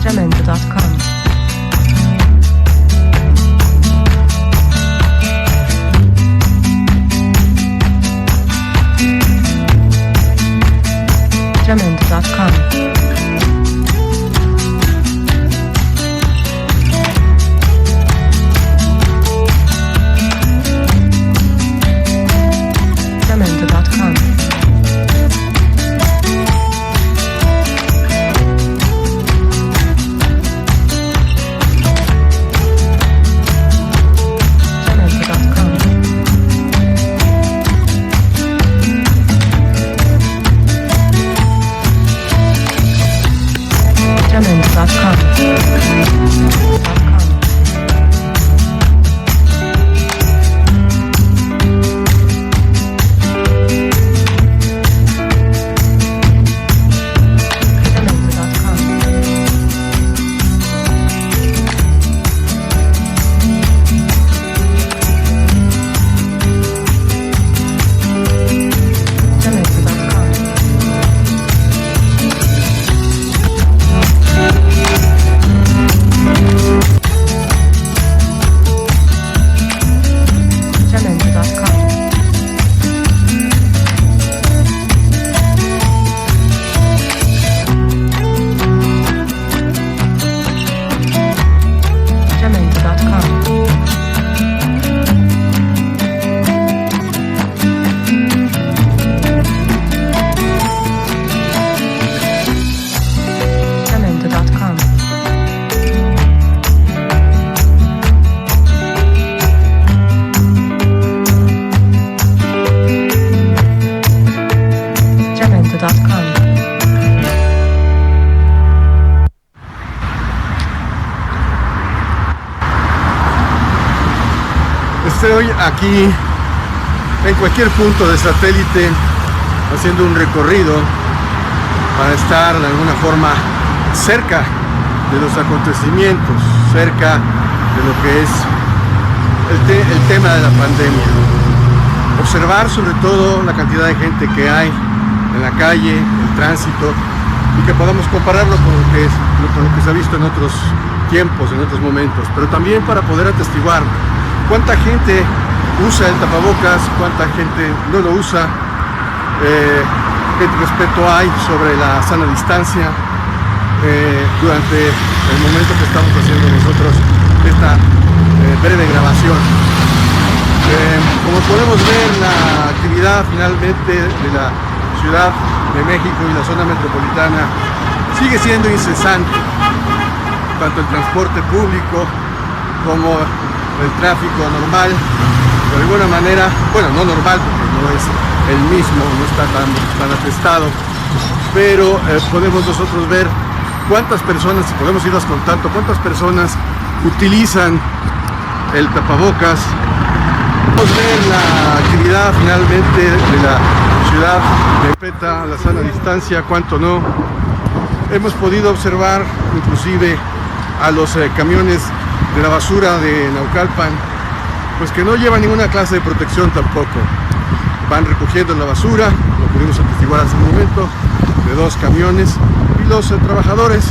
Jamendo.com. Jamendo.com. Jamendo.com. Jamendo.com. Estoy aquí en cualquier punto de satélite haciendo un recorrido para estar de alguna forma cerca de los acontecimientos, cerca de lo que es el tema de la pandemia. Observar sobre todo la cantidad de gente que hay en la calle, el tránsito, y que podamos compararlo con lo que se ha visto en otros tiempos, en otros momentos, pero también para poder atestiguar cuánta gente usa el tapabocas, cuánta gente no lo usa, qué respeto hay sobre la sana distancia durante el momento que estamos haciendo nosotros esta breve grabación. Como podemos ver, la actividad finalmente de la Ciudad de México y la zona metropolitana sigue siendo incesante, tanto el transporte público como el tráfico normal, de alguna manera, bueno, no normal porque no es el mismo, no está tan atestado, pero podemos nosotros ver cuántas personas, si podemos irnos contando, cuántas personas utilizan el tapabocas. Podemos ver la actividad finalmente de la ciudad, respeta la sana distancia, cuánto no. Hemos podido observar inclusive a los camiones de la basura de Naucalpan, pues que no llevan ninguna clase de protección tampoco. Van recogiendo la basura, lo pudimos atestiguar hace un momento, de 2 camiones, y los trabajadores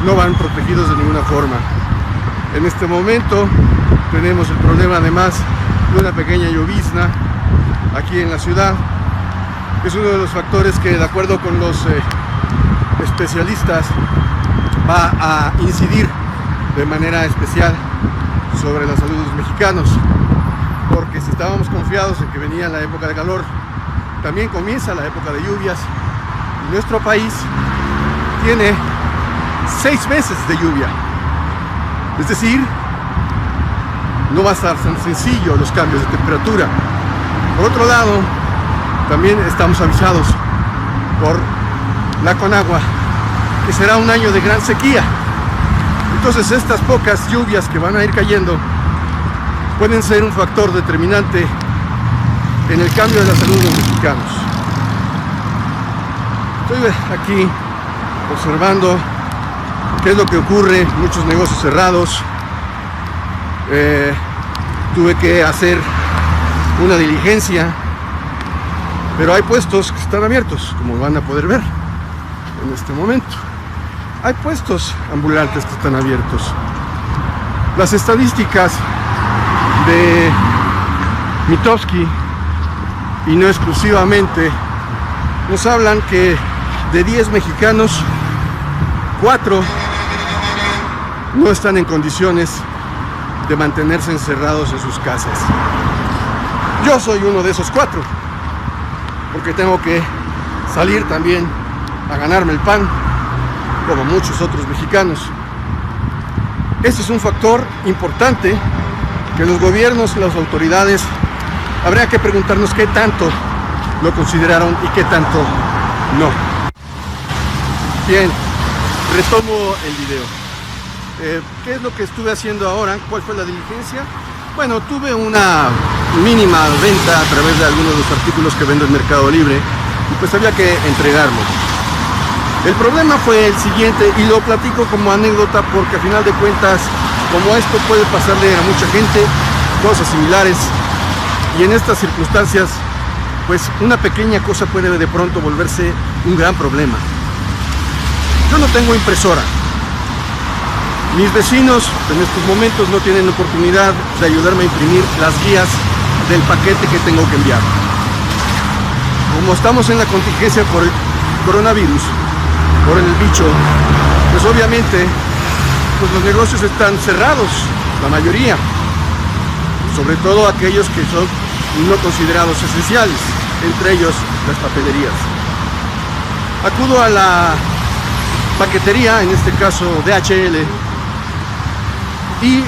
no van protegidos de ninguna forma. En este momento tenemos el problema además de una pequeña llovizna aquí en la ciudad, que es uno de los factores que, de acuerdo con los especialistas, va a incidir de manera especial sobre la salud de los mexicanos, porque si estábamos confiados en que venía la época de calor, también comienza la época de lluvias, y nuestro país tiene 6 meses de lluvia, es decir, no va a estar tan sencillo los cambios de temperatura. Por otro lado, también estamos avisados por la Conagua que será un año de gran sequía. Entonces estas pocas lluvias que van a ir cayendo pueden ser un factor determinante en el cambio de la salud de los mexicanos. Estoy aquí observando qué es lo que ocurre, muchos negocios cerrados, tuve que hacer una diligencia, pero hay puestos que están abiertos, como van a poder ver en este momento. Hay puestos ambulantes que están abiertos. Las estadísticas de Mitofsky, y no exclusivamente, nos hablan que de 10 mexicanos, 4 no están en condiciones de mantenerse encerrados en sus casas. Yo soy uno de esos 4, porque tengo que salir también a ganarme el pan, como muchos otros mexicanos. Este es un factor importante que los gobiernos y las autoridades habría que preguntarnos qué tanto lo consideraron y qué tanto no. Bien, retomo el video. ¿Qué es lo que estuve haciendo ahora? ¿Cuál fue la diligencia? Bueno, tuve una mínima venta a través de algunos de los artículos que vendo en Mercado Libre y pues había que entregarlo. El problema fue el siguiente, y lo platico como anécdota porque a final de cuentas, como esto puede pasarle a mucha gente, cosas similares, y en estas circunstancias, pues una pequeña cosa puede de pronto volverse un gran problema. Yo no tengo impresora. Mis vecinos en estos momentos no tienen oportunidad de ayudarme a imprimir las guías del paquete que tengo que enviar. Como estamos en la contingencia por el coronavirus, por el bicho, pues obviamente pues los negocios están cerrados, la mayoría, sobre todo aquellos que son no considerados esenciales, entre ellos las papelerías. Acudo a la paquetería, en este caso DHL, y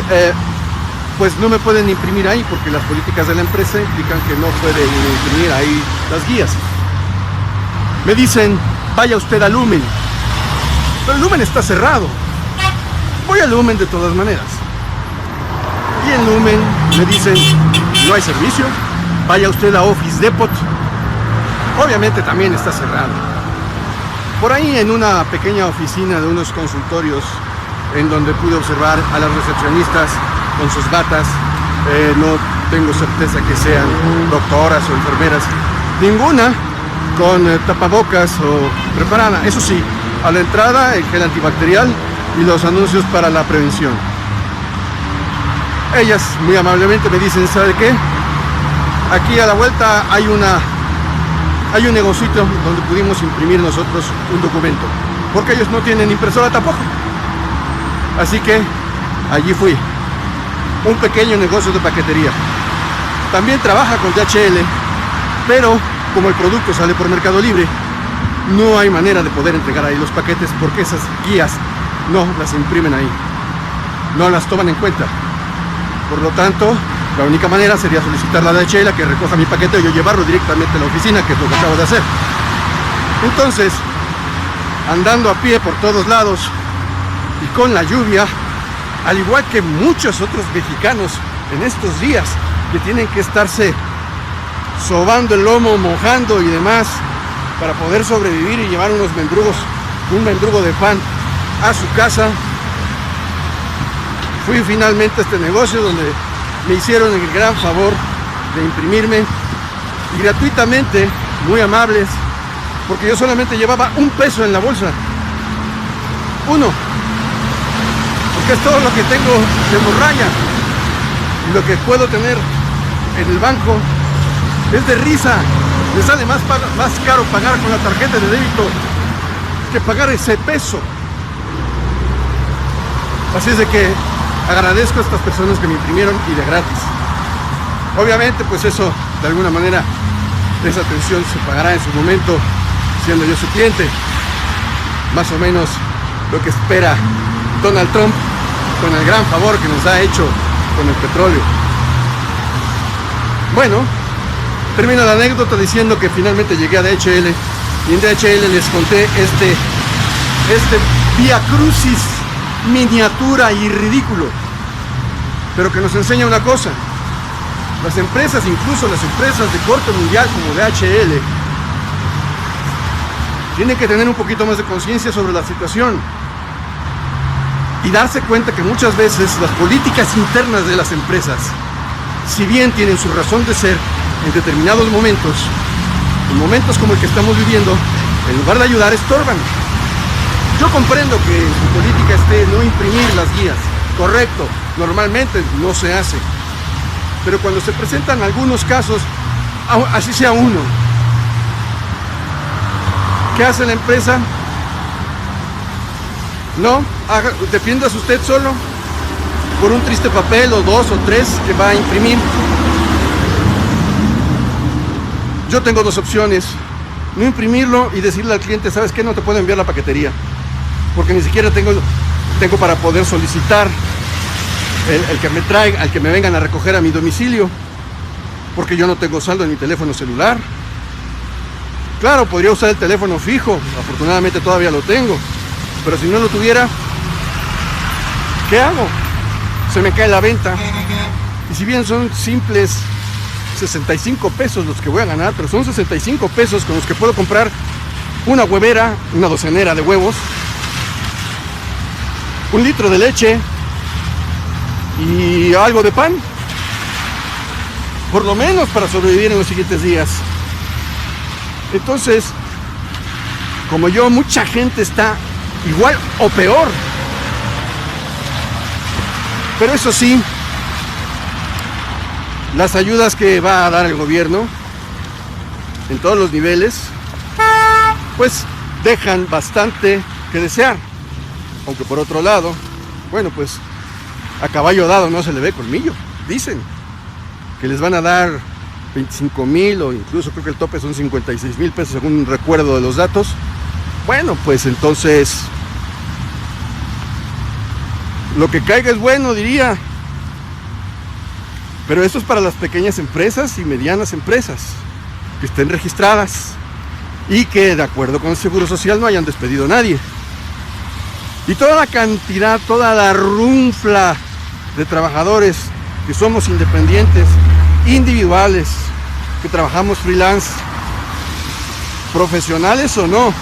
pues no me pueden imprimir ahí porque las políticas de la empresa implican que no pueden imprimir ahí las guías. Me dicen, vaya usted a Lumen, pero el Lumen está cerrado. Voy a Lumen de todas maneras, y en Lumen me dicen, no hay servicio, vaya usted a Office Depot, obviamente también está cerrado. Por ahí en una pequeña oficina de unos consultorios en donde pude observar a las recepcionistas con sus batas, no tengo certeza que sean doctoras o enfermeras, ninguna con tapabocas o preparada. Eso sí, a la entrada el gel antibacterial y los anuncios para la prevención. Ellas muy amablemente me dicen, ¿sabe qué? Aquí a la vuelta hay un negocito donde pudimos imprimir nosotros un documento, porque ellos no tienen impresora tampoco. Así que allí fui. Un pequeño negocio de paquetería. También trabaja con DHL, pero como el producto sale por Mercado Libre, no hay manera de poder entregar ahí los paquetes porque esas guías no las imprimen ahí, no las toman en cuenta. Por lo tanto, la única manera sería solicitar a la DHL que recoja mi paquete o yo llevarlo directamente a la oficina, que es lo que acabo de hacer. Entonces, andando a pie por todos lados y con la lluvia, al igual que muchos otros mexicanos en estos días que tienen que estarse sobando el lomo, mojando y demás para poder sobrevivir y llevar un mendrugo de pan a su casa, fui finalmente a este negocio donde me hicieron el gran favor de imprimirme, y gratuitamente, muy amables, porque yo solamente llevaba $1 en la bolsa, uno, porque es todo lo que tengo de morralla, y lo que puedo tener en el banco es de risa. Me sale más caro pagar con la tarjeta de débito que pagar ese peso. Así es de que agradezco a estas personas que me imprimieron y de gratis. Obviamente pues eso de alguna manera, esa atención se pagará en su momento siendo yo su cliente. Más o menos lo que espera Donald Trump con el gran favor que nos ha hecho con el petróleo. Bueno, termino la anécdota diciendo que finalmente llegué a DHL y en DHL les conté este vía crucis miniatura y ridículo, pero que nos enseña una cosa: las empresas, incluso las empresas de corte mundial como DHL, tienen que tener un poquito más de conciencia sobre la situación y darse cuenta que muchas veces las políticas internas de las empresas si bien tienen su razón de ser en determinados momentos, en momentos como el que estamos viviendo, en lugar de ayudar, estorban. Yo comprendo que su política esté no imprimir las guías, correcto, normalmente no se hace, pero cuando se presentan algunos casos, así sea uno, ¿qué hace la empresa? No, defiéndase usted solo por un triste papel o 2 o 3 que va a imprimir. Yo tengo 2 opciones: no imprimirlo y decirle al cliente, ¿sabes qué? No te puedo enviar la paquetería, porque ni siquiera tengo para poder solicitar el que me traiga, al que me vengan a recoger a mi domicilio, porque yo no tengo saldo en mi teléfono celular. Claro, podría usar el teléfono fijo, afortunadamente todavía lo tengo, pero si no lo tuviera, ¿qué hago? Se me cae la venta. Y si bien son simples 65 pesos los que voy a ganar, pero son 65 pesos con los que puedo comprar una huevera, una docenera de huevos, 1 litro de leche y algo de pan, por lo menos para sobrevivir en los siguientes días. Entonces, como yo, mucha gente está igual o peor. Pero eso sí, las ayudas que va a dar el gobierno en todos los niveles, pues dejan bastante que desear. Aunque por otro lado, bueno, pues a caballo dado no se le ve colmillo. Dicen que les van a dar 25,000 o incluso creo que el tope son 56,000 pesos según recuerdo de los datos. Bueno, pues entonces lo que caiga es bueno, diría. Pero esto es para las pequeñas empresas y medianas empresas que estén registradas y que de acuerdo con el Seguro Social no hayan despedido a nadie. Y toda la cantidad, toda la runfla de trabajadores que somos independientes, individuales, que trabajamos freelance, profesionales o no,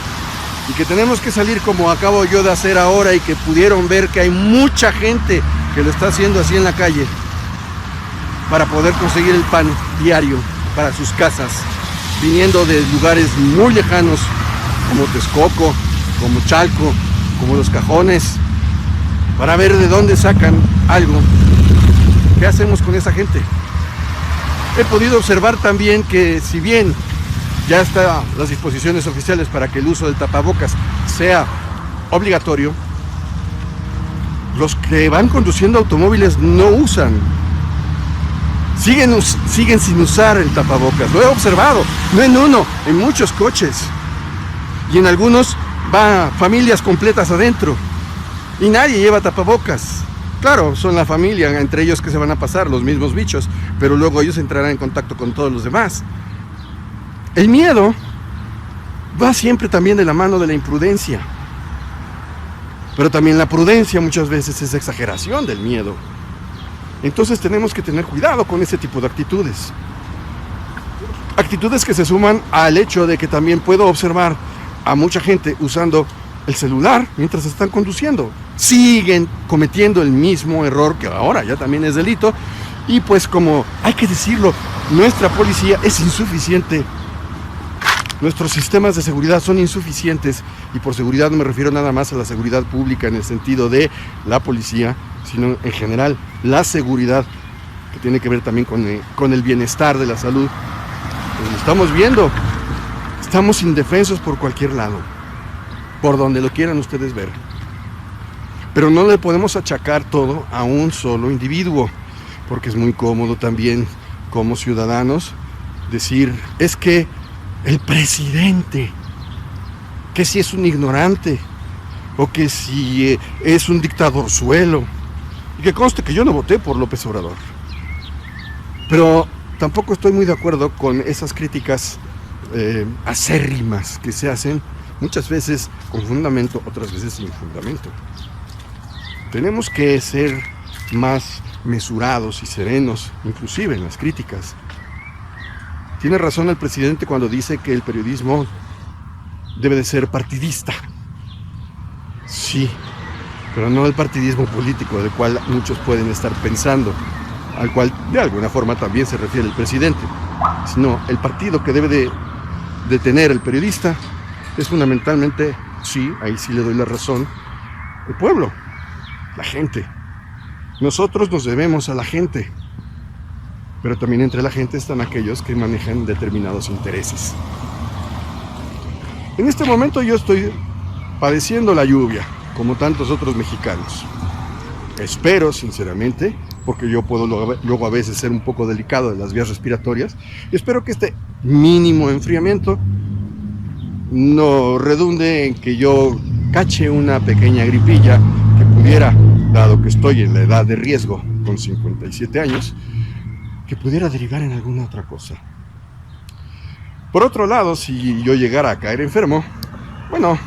y que tenemos que salir como acabo yo de hacer ahora y que pudieron ver que hay mucha gente que lo está haciendo así en la calle para poder conseguir el pan diario para sus casas, viniendo de lugares muy lejanos como Texcoco, como Chalco, como Los Cajones, para ver de dónde sacan algo. ¿Qué hacemos con esa gente? He podido observar también que si bien ya están las disposiciones oficiales para que el uso del tapabocas sea obligatorio, los que van conduciendo automóviles no usan. Siguen sin usar el tapabocas. Lo he observado, no en uno, en muchos coches. Y en algunos va familias completas adentro y nadie lleva tapabocas. Claro, son la familia, entre ellos que se van a pasar los mismos bichos, pero luego ellos entrarán en contacto con todos los demás. El miedo va siempre también de la mano de la imprudencia, pero también la prudencia muchas veces es exageración del miedo. Entonces tenemos que tener cuidado con ese tipo de actitudes. Actitudes que se suman al hecho de que también puedo observar a mucha gente usando el celular mientras están conduciendo. Siguen cometiendo el mismo error que ahora ya también es delito. Y pues como hay que decirlo, nuestra policía es insuficiente. Nuestros sistemas de seguridad son insuficientes. Y por seguridad no me refiero nada más a la seguridad pública en el sentido de la policía, sino en general la seguridad que tiene que ver también con el bienestar de la salud. Pues lo estamos viendo. Estamos indefensos por cualquier lado, por donde lo quieran ustedes ver. Pero no le podemos achacar todo a un solo individuo, porque es muy cómodo también como ciudadanos decir, es que el presidente, que si es un ignorante, o que si es un dictadorzuelo, y que conste que yo no voté por López Obrador. Pero tampoco estoy muy de acuerdo con esas críticas acérrimas que se hacen, muchas veces con fundamento, otras veces sin fundamento. Tenemos que ser más mesurados y serenos, inclusive en las críticas. Tiene razón el presidente cuando dice que el periodismo debe de ser partidista. Sí, pero no el partidismo político del cual muchos pueden estar pensando. al cual de alguna forma también se refiere el presidente, sino el partido que debe de tener el periodista es fundamentalmente, sí, ahí sí le doy la razón, el pueblo, la gente. Nosotros nos debemos a la gente, pero también entre la gente están aquellos que manejan determinados intereses. En este momento yo estoy padeciendo la lluvia, como tantos otros mexicanos. Espero, sinceramente, porque yo puedo luego a veces ser un poco delicado de las vías respiratorias, y espero que este mínimo enfriamiento no redunde en que yo cache una pequeña gripilla que pudiera, dado que estoy en la edad de riesgo con 57 años, que pudiera derivar en alguna otra cosa. Por otro lado, si yo llegara a caer enfermo, bueno,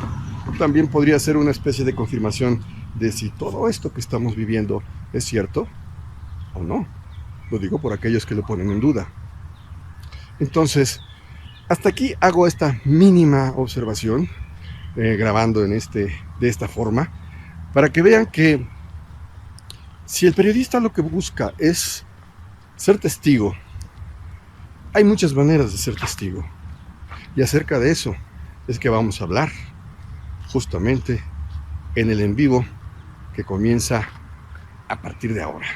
también podría ser una especie de confirmación de si todo esto que estamos viviendo es cierto o no. Lo digo por aquellos que lo ponen en duda. Entonces, hasta aquí hago esta mínima observación, grabando de esta forma, para que vean que si el periodista lo que busca es ser testigo, hay muchas maneras de ser testigo. Y acerca de eso es que vamos a hablar justamente en el en vivo que comienza a partir de ahora.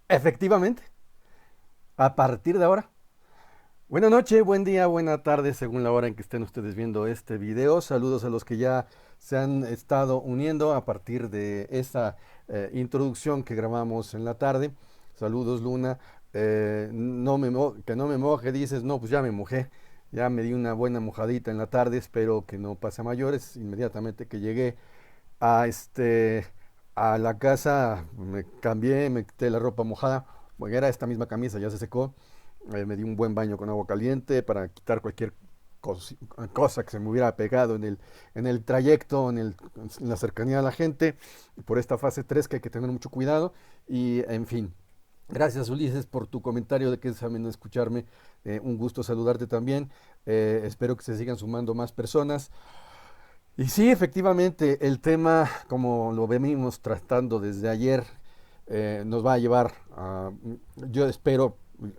Efectivamente, a partir de ahora. Buenas noches, buen día, buena tarde, según la hora en que estén ustedes viendo este video. Saludos a los que ya se han estado uniendo a partir de esta introducción que grabamos en la tarde. Saludos, Luna. Que no me moje, dices, no, pues ya me mojé. Ya me di una buena mojadita en la tarde, espero que no pase a mayores. Inmediatamente que llegué a a la casa, me cambié, me quité la ropa mojada. Bueno, era esta misma camisa, ya se secó. Me di un buen baño con agua caliente para quitar cualquier cosa que se me hubiera pegado en el trayecto, en la cercanía a la gente, por esta fase 3 que hay que tener mucho cuidado. Y en fin, gracias Ulises por tu comentario de que es ameno escucharme. Un gusto saludarte también. Espero que se sigan sumando más personas. Y sí, efectivamente, el tema, como lo venimos tratando desde ayer, nos va a llevar a, yo espero,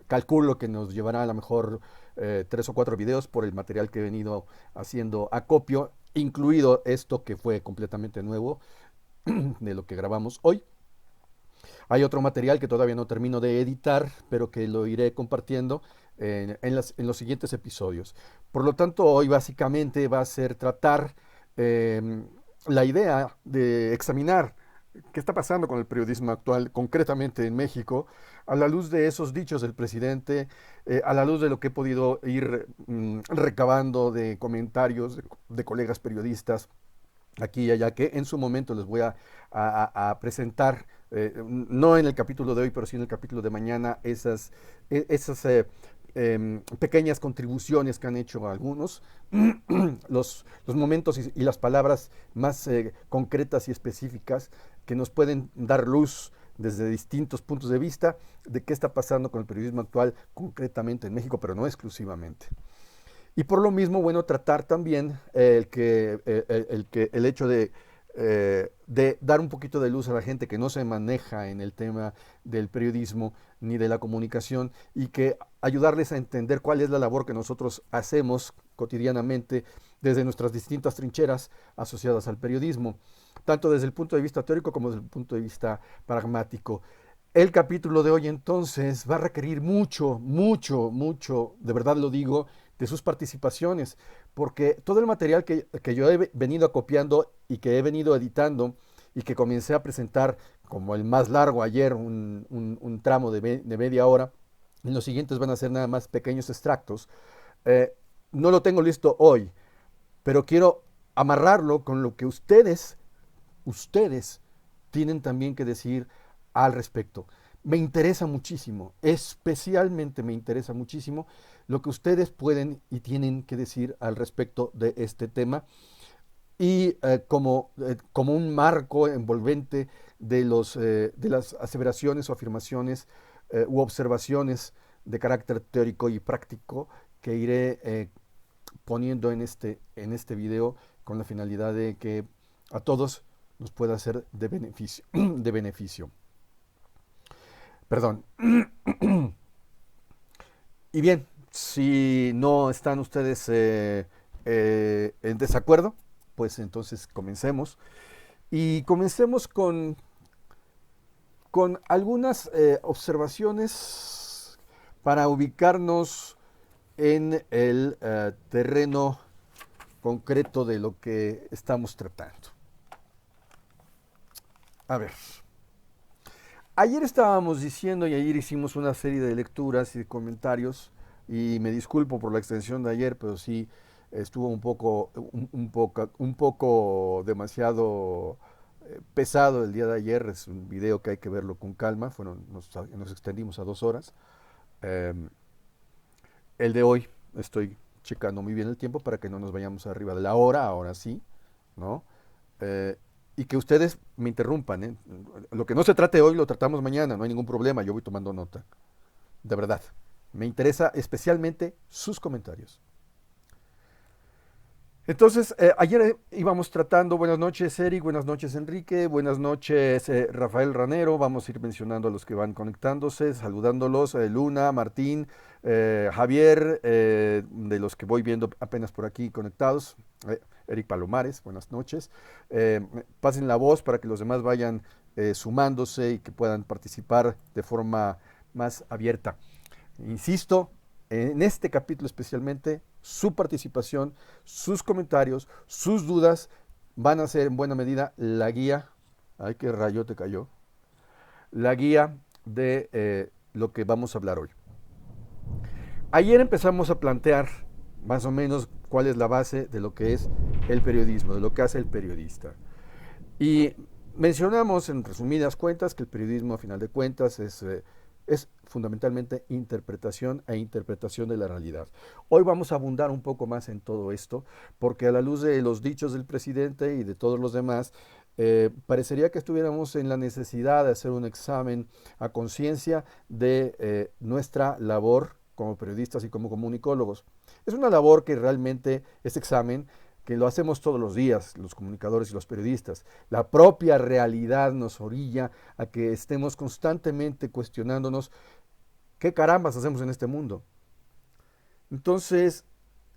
calculo que nos llevará a lo mejor 3 o 4 videos por el material que he venido haciendo acopio, incluido esto que fue completamente nuevo de lo que grabamos hoy. Hay otro material que todavía no termino de editar, pero que lo iré compartiendo en los siguientes episodios. Por lo tanto, hoy básicamente va a ser tratar la idea de examinar qué está pasando con el periodismo actual, concretamente en México, a la luz de esos dichos del presidente, a la luz de lo que he podido ir recabando de comentarios de colegas periodistas aquí y allá, que en su momento les voy a presentar, no en el capítulo de hoy, pero sí en el capítulo de mañana, esas pequeñas contribuciones que han hecho algunos, los momentos y las palabras más concretas y específicas que nos pueden dar luz desde distintos puntos de vista de qué está pasando con el periodismo actual, concretamente en México, pero no exclusivamente. Y por lo mismo, bueno, tratar también el hecho de dar un poquito de luz a la gente que no se maneja en el tema del periodismo ni de la comunicación y que ayudarles a entender cuál es la labor que nosotros hacemos cotidianamente desde nuestras distintas trincheras asociadas al periodismo, tanto desde el punto de vista teórico como desde el punto de vista pragmático. El capítulo de hoy entonces va a requerir mucho, de verdad lo digo, de sus participaciones, porque todo el material que yo he venido acopiando y que he venido editando y que comencé a presentar como el más largo ayer, un tramo de media hora, en los siguientes van a ser nada más pequeños extractos. No lo tengo listo hoy, pero quiero amarrarlo con lo que ustedes tienen también que decir al respecto. Me interesa muchísimo, especialmente me interesa muchísimo lo que ustedes pueden y tienen que decir al respecto de este tema y como un marco envolvente de las aseveraciones o afirmaciones u observaciones de carácter teórico y práctico que iré poniendo en este video con la finalidad de que a todos nos pueda ser de beneficio. De beneficio. Perdón. Y bien, si no están ustedes en desacuerdo, pues entonces comencemos. Y comencemos con algunas observaciones para ubicarnos en el terreno concreto de lo que estamos tratando. A ver. Ayer estábamos diciendo y ayer hicimos una serie de lecturas y de comentarios y me disculpo por la extensión de ayer, pero sí estuvo un poco demasiado pesado el día de ayer. Es un video que hay que verlo con calma. Nos extendimos a 2 horas. El de hoy estoy checando muy bien el tiempo para que no nos vayamos arriba de la hora, ahora sí, ¿no? Y que ustedes me interrumpan, ¿eh? Lo que no se trate hoy lo tratamos mañana, no hay ningún problema, yo voy tomando nota. De verdad, me interesa especialmente sus comentarios. Entonces, ayer íbamos tratando, buenas noches Eric, buenas noches Enrique, buenas noches Rafael Ranero, vamos a ir mencionando a los que van conectándose, saludándolos, Luna, Martín, Javier, de los que voy viendo apenas por aquí conectados, Eric Palomares, buenas noches. Pasen la voz para que los demás vayan sumándose y que puedan participar de forma más abierta. Insisto, en este capítulo especialmente, su participación, sus comentarios, sus dudas van a ser en buena medida la guía, ay qué rayo te cayó, la guía de lo que vamos a hablar hoy. Ayer empezamos a plantear más o menos cuál es la base de lo que es el periodismo, de lo que hace el periodista. Y mencionamos en resumidas cuentas que el periodismo a final de cuentas es fundamentalmente interpretación e interpretación de la realidad. Hoy vamos a abundar un poco más en todo esto, porque a la luz de los dichos del presidente y de todos los demás, parecería que estuviéramos en la necesidad de hacer un examen a conciencia de nuestra labor como periodistas y como comunicólogos. Es una labor que realmente, este examen, que lo hacemos todos los días, los comunicadores y los periodistas. La propia realidad nos orilla a que estemos constantemente cuestionándonos qué carambas hacemos en este mundo. Entonces,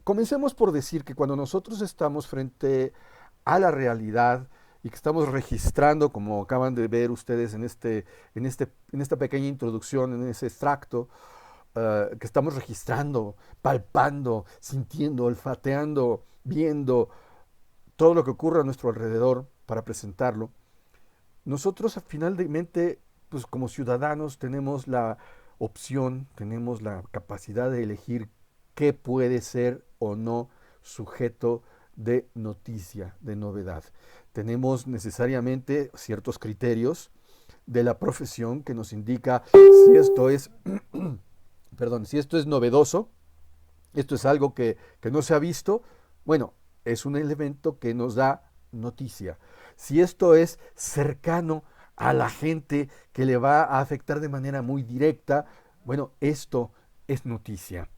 comencemos por decir que cuando nosotros estamos frente a la realidad y que estamos registrando, como acaban de ver ustedes en esta pequeña introducción, en ese extracto, que estamos registrando, palpando, sintiendo, olfateando, viendo todo lo que ocurre a nuestro alrededor para presentarlo, nosotros finalmente, pues como ciudadanos, tenemos la opción, tenemos la capacidad de elegir qué puede ser o no sujeto de noticia, de novedad. Tenemos necesariamente ciertos criterios de la profesión que nos indica si esto es si esto es novedoso, esto es algo que no se ha visto, bueno, es un elemento que nos da noticia. Si esto es cercano a la gente, que le va a afectar de manera muy directa, bueno, esto es noticia.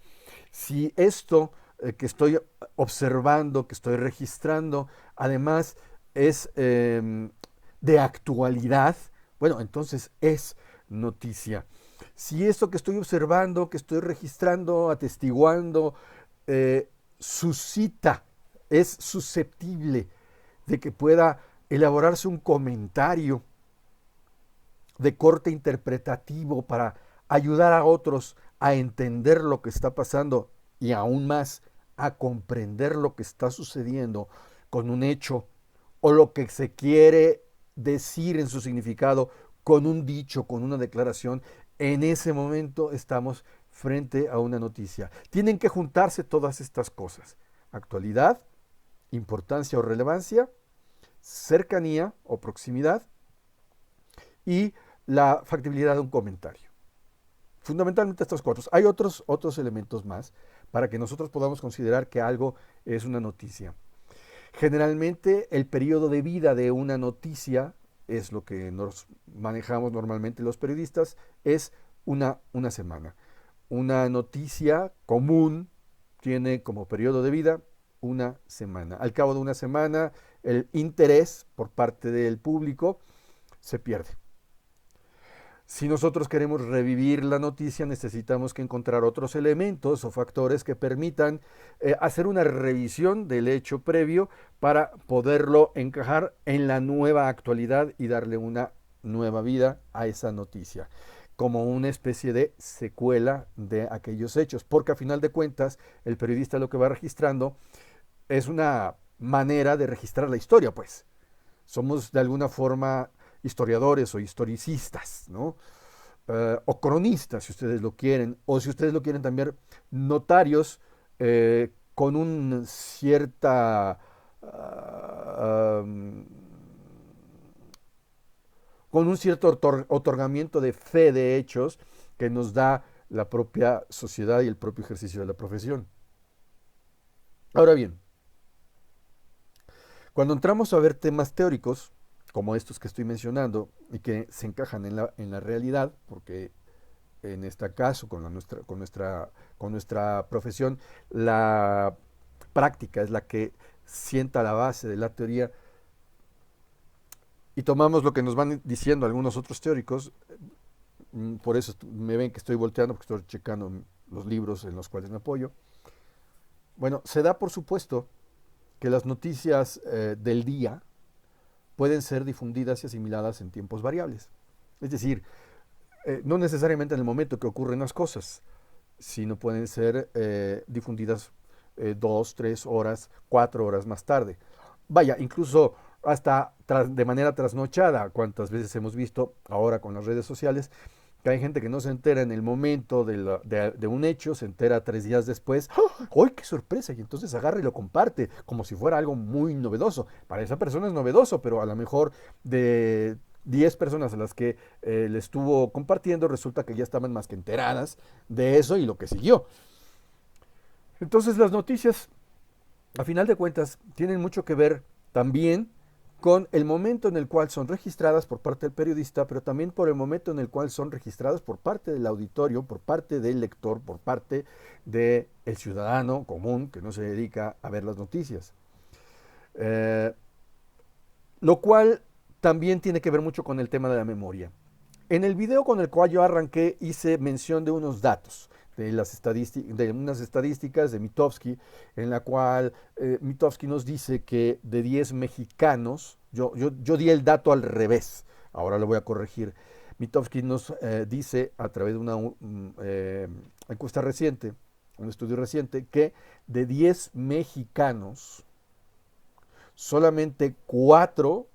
Si esto que estoy observando, que estoy registrando, además es de actualidad, bueno, entonces es noticia. Si esto que estoy observando, que estoy registrando, atestiguando, suscita, es susceptible de que pueda elaborarse un comentario de corte interpretativo para ayudar a otros a entender lo que está pasando y aún más a comprender lo que está sucediendo con un hecho o lo que se quiere decir en su significado con un dicho, con una declaración, en ese momento estamos frente a una noticia. Tienen que juntarse todas estas cosas: actualidad, importancia o relevancia, cercanía o proximidad y la factibilidad de un comentario. Fundamentalmente estos 4. Hay otros elementos más para que nosotros podamos considerar que algo es una noticia. Generalmente el periodo de vida de una noticia, es lo que nos manejamos normalmente los periodistas, es una semana. una noticia común tiene como periodo de vida una semana. Al cabo de una semana, el interés por parte del público se pierde. Si nosotros queremos revivir la noticia, necesitamos que encontrar otros elementos o factores que permitan hacer una revisión del hecho previo para poderlo encajar en la nueva actualidad y darle una nueva vida a esa noticia, como una especie de secuela de aquellos hechos, porque a final de cuentas el periodista lo que va registrando es una manera de registrar la historia, pues. Somos de alguna forma historiadores o historicistas, ¿no? O cronistas, si ustedes lo quieren, o si ustedes lo quieren también, notarios con un cierta con un cierto otorgamiento de fe de hechos que nos da la propia sociedad y el propio ejercicio de la profesión. Ahora bien, cuando entramos a ver temas teóricos, como estos que estoy mencionando, y que se encajan en la realidad, porque en este caso, con nuestra profesión, la práctica es la que sienta la base de la teoría, y tomamos lo que nos van diciendo algunos otros teóricos, por eso me ven que estoy volteando, porque estoy checando los libros en los cuales me apoyo. Bueno, se da por supuesto que las noticias del día pueden ser difundidas y asimiladas en tiempos variables. Es decir, no necesariamente en el momento que ocurren las cosas, sino pueden ser difundidas 2, 3 horas, 4 horas más tarde. Vaya, incluso hasta de manera trasnochada, cuántas veces hemos visto ahora con las redes sociales, que hay gente que no se entera en el momento de un hecho, se entera 3 días después. ¡Ay, qué sorpresa! Y entonces agarra y lo comparte como si fuera algo muy novedoso. Para esa persona es novedoso, pero a lo mejor de 10 personas a las que le estuvo compartiendo, resulta que ya estaban más que enteradas de eso y lo que siguió. Entonces las noticias, a final de cuentas, tienen mucho que ver también con el momento en el cual son registradas por parte del periodista, pero también por el momento en el cual son registradas por parte del auditorio, por parte del lector, por parte del ciudadano común que no se dedica a ver las noticias. Lo cual también tiene que ver mucho con el tema de la memoria. En el video con el cual yo arranqué hice mención de unos datos, de unas estadísticas de Mitofsky, en la cual Mitofsky nos dice que de 10 mexicanos, yo di el dato al revés, ahora lo voy a corregir. Mitofsky nos dice a través de una encuesta reciente, un estudio reciente, que de 10 mexicanos, solamente 4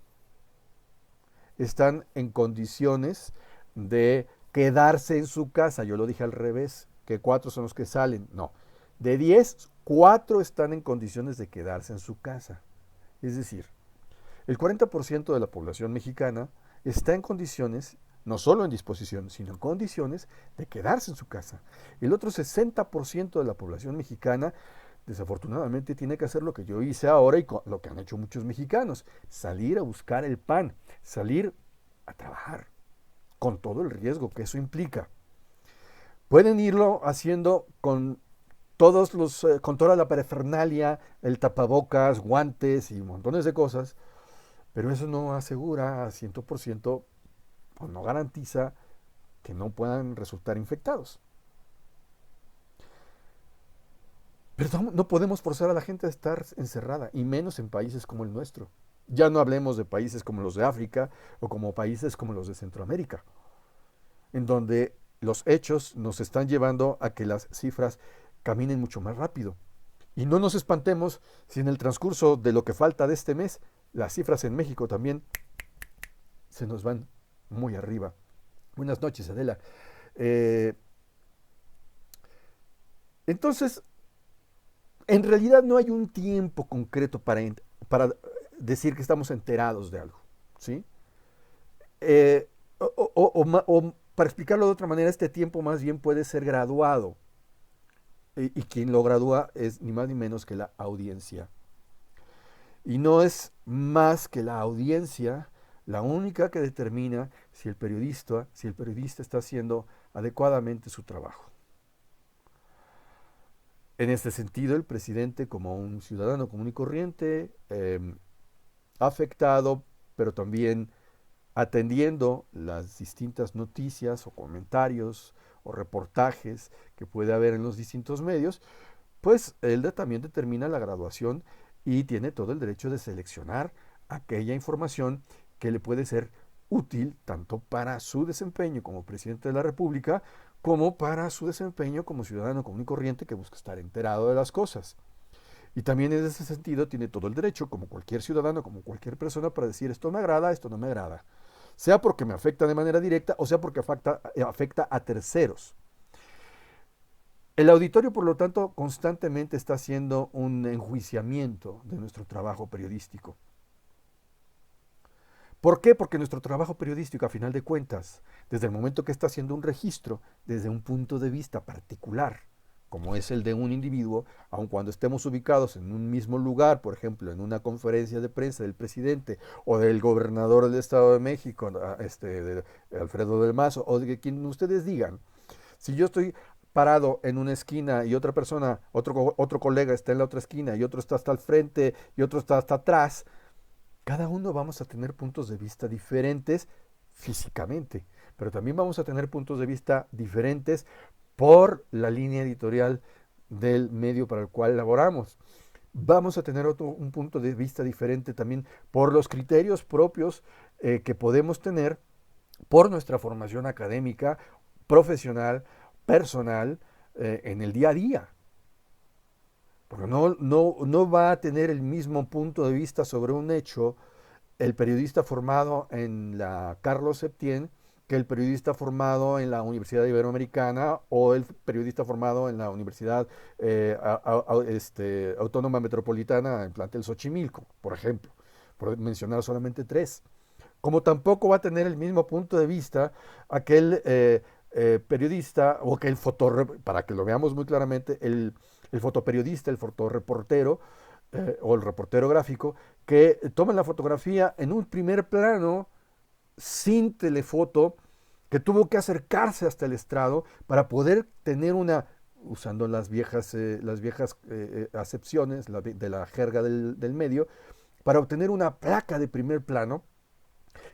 están en condiciones de quedarse en su casa. Yo lo dije al revés, que 4 son los que salen. No, de 10, 4 están en condiciones de quedarse en su casa. Es decir, el 40% de la población mexicana está en condiciones, no solo en disposición, sino en condiciones de quedarse en su casa. El otro 60% de la población mexicana, desafortunadamente, tiene que hacer lo que yo hice ahora y lo que han hecho muchos mexicanos: salir a buscar el pan, salir a trabajar, con todo el riesgo que eso implica. Pueden irlo haciendo con con toda la parafernalia, el tapabocas, guantes y montones de cosas, pero eso no asegura a 100% o no garantiza que no puedan resultar infectados. Pero no podemos forzar a la gente a estar encerrada, y menos en países como el nuestro. Ya no hablemos de países como los de África o como países como los de Centroamérica, en donde los hechos nos están llevando a que las cifras caminen mucho más rápido. Y no nos espantemos si en el transcurso de lo que falta de este mes, las cifras en México también se nos van muy arriba. Buenas noches, Adela. Entonces, en realidad no hay un tiempo concreto para decir que estamos enterados de algo, ¿sí? O para explicarlo de otra manera, este tiempo más bien puede ser graduado. Y quien lo gradúa es ni más ni menos que la audiencia. Y no es más que la audiencia la única que determina si el periodista está haciendo adecuadamente su trabajo. En este sentido, el presidente, como un ciudadano común y corriente, afectado, pero también atendiendo las distintas noticias o comentarios o reportajes que puede haber en los distintos medios, pues él también determina la graduación y tiene todo el derecho de seleccionar aquella información que le puede ser útil tanto para su desempeño como presidente de la República como para su desempeño como ciudadano común y corriente que busca estar enterado de las cosas. Y también en ese sentido tiene todo el derecho, como cualquier ciudadano, como cualquier persona, para decir esto me agrada, esto no me agrada. Sea porque me afecta de manera directa o sea porque afecta a terceros. El auditorio, por lo tanto, constantemente está haciendo un enjuiciamiento de nuestro trabajo periodístico. ¿Por qué? Porque nuestro trabajo periodístico, a final de cuentas, desde el momento que está haciendo un registro, desde un punto de vista particular, como es el de un individuo, aun cuando estemos ubicados en un mismo lugar, por ejemplo, en una conferencia de prensa del presidente o del gobernador del Estado de México, de Alfredo del Mazo, o de quien ustedes digan, si yo estoy parado en una esquina y otra persona, otro colega está en la otra esquina y otro está hasta el frente y otro está hasta atrás, cada uno vamos a tener puntos de vista diferentes físicamente, pero también vamos a tener puntos de vista diferentes por la línea editorial del medio para el cual laboramos. Vamos a tener un punto de vista diferente también por los criterios propios que podemos tener por nuestra formación académica, profesional, personal, en el día a día. Porque no va a tener el mismo punto de vista sobre un hecho el periodista formado en la Carlos Septién que el periodista formado en la Universidad Iberoamericana o el periodista formado en la Universidad Autónoma Metropolitana en plantel Xochimilco, por ejemplo, por mencionar solamente tres. Como tampoco va a tener el mismo punto de vista aquel periodista o aquel fotógrafo, para que lo veamos muy claramente, el fotoperiodista, el fotoreportero o el reportero gráfico, que toma la fotografía en un primer plano sin telefoto, que tuvo que acercarse hasta el estrado para poder tener una, usando las viejas acepciones de la jerga del medio, para obtener una placa de primer plano,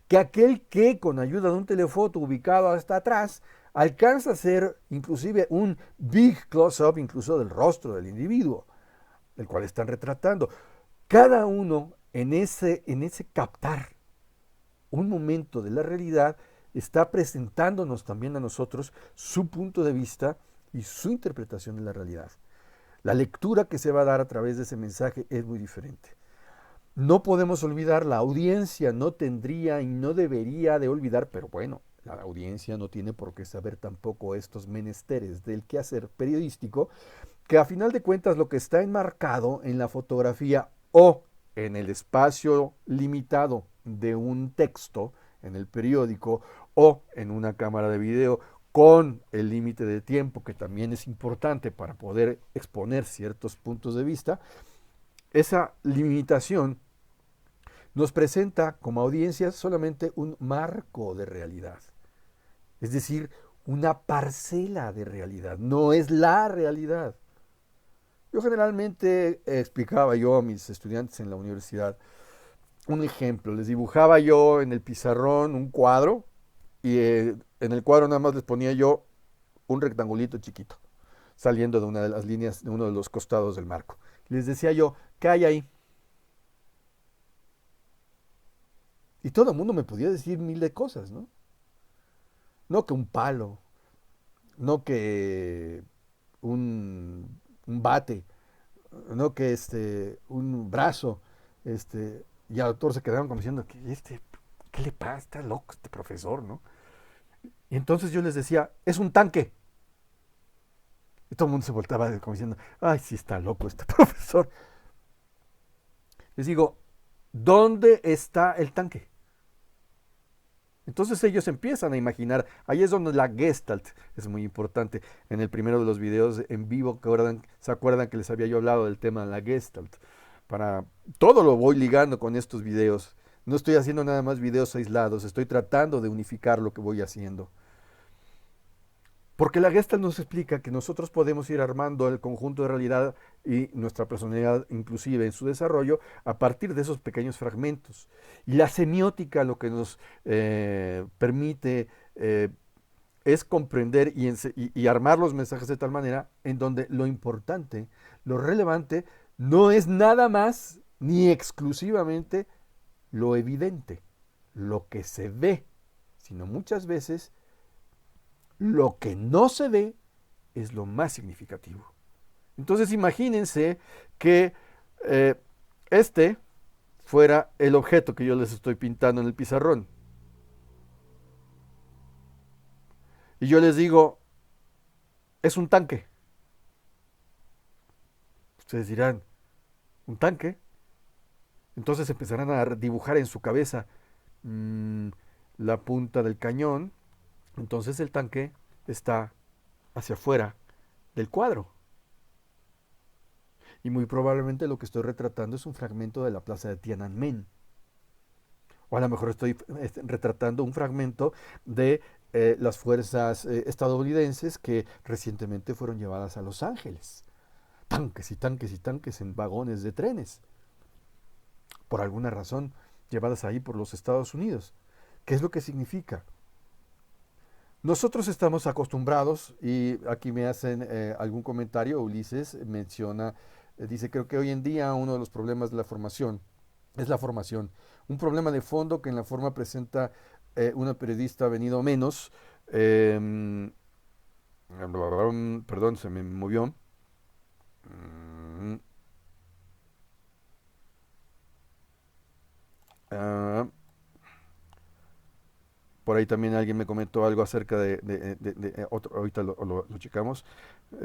que aquel que con ayuda de un telefoto ubicado hasta atrás alcanza a hacer inclusive un big close-up incluso del rostro del individuo, el cual están retratando. Cada uno en ese captar un momento de la realidad está presentándonos también a nosotros su punto de vista y su interpretación de la realidad. La lectura que se va a dar a través de ese mensaje es muy diferente. No podemos olvidar, la audiencia no tendría y no debería de olvidar, pero bueno, la audiencia no tiene por qué saber tampoco estos menesteres del quehacer periodístico, que a final de cuentas lo que está enmarcado en la fotografía o en el espacio limitado de un texto en el periódico o en una cámara de video con el límite de tiempo que también es importante para poder exponer ciertos puntos de vista, esa limitación nos presenta como audiencia solamente un marco de realidad, es decir, una parcela de realidad, no es la realidad. Yo generalmente explicaba yo a mis estudiantes en la universidad un ejemplo, les dibujaba yo en el pizarrón un cuadro y en el cuadro nada más les ponía yo un rectangulito chiquito saliendo de una de las líneas, de uno de los costados del marco. Les decía yo, ¿qué hay ahí? Y todo el mundo me podía decir mil de cosas, ¿no? No que un palo, no que un bate, no que un brazo, y a todos se quedaron como diciendo, ¿qué le pasa? Está loco este profesor, ¿no? Y entonces yo les decía, es un tanque. Y todo el mundo se voltaba como diciendo, ay, sí está loco este profesor. Les digo, ¿dónde está el tanque? Entonces ellos empiezan a imaginar, ahí es donde la Gestalt es muy importante. En el primero de los videos en vivo, ¿se acuerdan que les había yo hablado del tema de la Gestalt? Todo lo voy ligando con estos videos. No estoy haciendo nada más videos aislados, estoy tratando de unificar lo que voy haciendo. Porque la Gestalt nos explica que nosotros podemos ir armando el conjunto de realidad y nuestra personalidad, inclusive en su desarrollo, a partir de esos pequeños fragmentos. Y la semiótica lo que nos permite es comprender y armar los mensajes de tal manera en donde lo importante, lo relevante, no es nada más ni exclusivamente lo evidente, lo que se ve, sino muchas veces lo que no se ve es lo más significativo. Entonces imagínense que este fuera el objeto que yo les estoy pintando en el pizarrón. Y yo les digo, es un tanque. Ustedes dirán, ¿un tanque? Entonces empezarán a dibujar en su cabeza la punta del cañón. Entonces el tanque está hacia afuera del cuadro. Y muy probablemente lo que estoy retratando es un fragmento de la plaza de Tiananmen. O a lo mejor estoy retratando un fragmento de las fuerzas estadounidenses que recientemente fueron llevadas a Los Ángeles. Tanques y tanques y tanques en vagones de trenes. Por alguna razón, llevadas ahí por los Estados Unidos. ¿Qué es lo que significa? Nosotros estamos acostumbrados, y aquí me hacen algún comentario, Ulises menciona, dice, creo que hoy en día uno de los problemas de la formación es la formación. Un problema de fondo que en la forma presenta una periodista venido menos. Perdón, se me movió. Por ahí también alguien me comentó algo acerca de otro, ahorita lo checamos.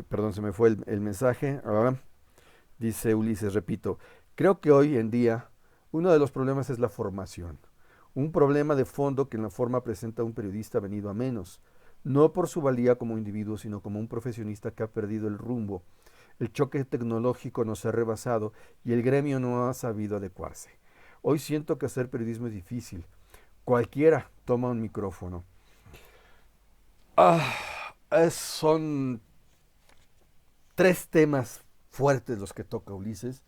Perdón, se me fue el mensaje. Dice Ulises, repito, creo que hoy en día uno de los problemas es la formación. Un problema de fondo que en la forma presenta un periodista venido a menos, no por su valía como individuo, sino como un profesionista que ha perdido el rumbo. El choque tecnológico nos ha rebasado y el gremio no ha sabido adecuarse. Hoy siento que hacer periodismo es difícil. Cualquiera toma un micrófono. Son tres temas fuertes los que toca Ulises.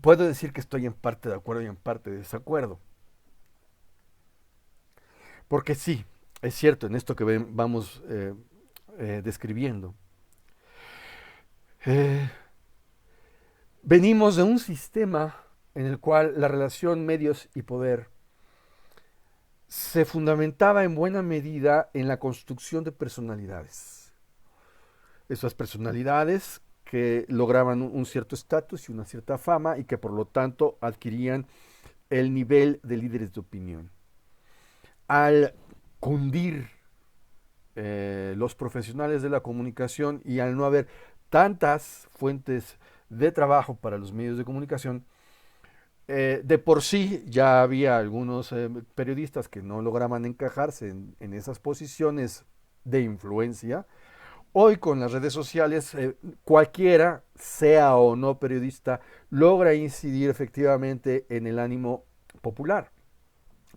Puedo decir que estoy en parte de acuerdo y en parte de desacuerdo. Porque sí, es cierto en esto que vamos describiendo. Venimos de un sistema en el cual la relación medios y poder se fundamentaba en buena medida en la construcción de personalidades. Esas personalidades que lograban un cierto estatus y una cierta fama y que por lo tanto adquirían el nivel de líderes de opinión. Al cundir los profesionales de la comunicación y al no haber tantas fuentes de trabajo para los medios de comunicación, de por sí ya había algunos periodistas que no lograban encajarse en esas posiciones de influencia. Hoy con las redes sociales cualquiera, sea o no periodista, logra incidir efectivamente en el ánimo popular.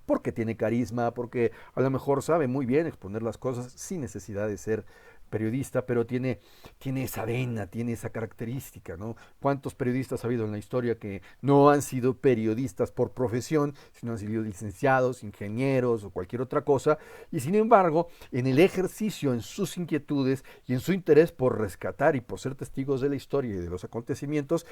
Porque tiene carisma, porque a lo mejor sabe muy bien exponer las cosas sin necesidad de ser periodista, pero tiene esa vena, tiene esa característica, ¿no? ¿Cuántos periodistas ha habido en la historia que no han sido periodistas por profesión, sino han sido licenciados, ingenieros o cualquier otra cosa? Y sin embargo, en el ejercicio, en sus inquietudes y en su interés por rescatar y por ser testigos de la historia y de los acontecimientos,